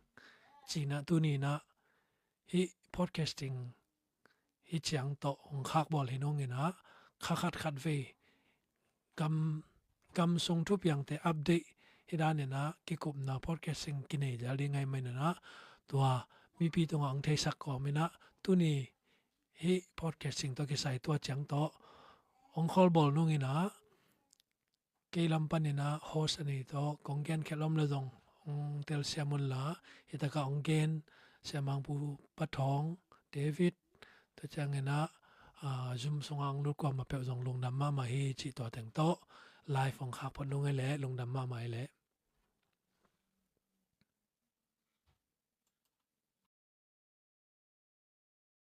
china tu ni na hi podcasting hi chiang to ong khak bol hinong ina khat khat ve gam song thu piang te update hidan na ki kup na podcasting kinai jali ngai mai na tua mi pi tong ang thei sak ko mina tu ni hi podcasting to ki sai to chiang to ong khol bol nung ina ke lam pan ina host ani to konggen khelom la jong ong tel siamun la hitaka ong gen siamang pu pathong david to changena zum songang lu kwa ma pe jong lung nam ma hi chi to teng to live ong khak phon nung le lung nam ma mai le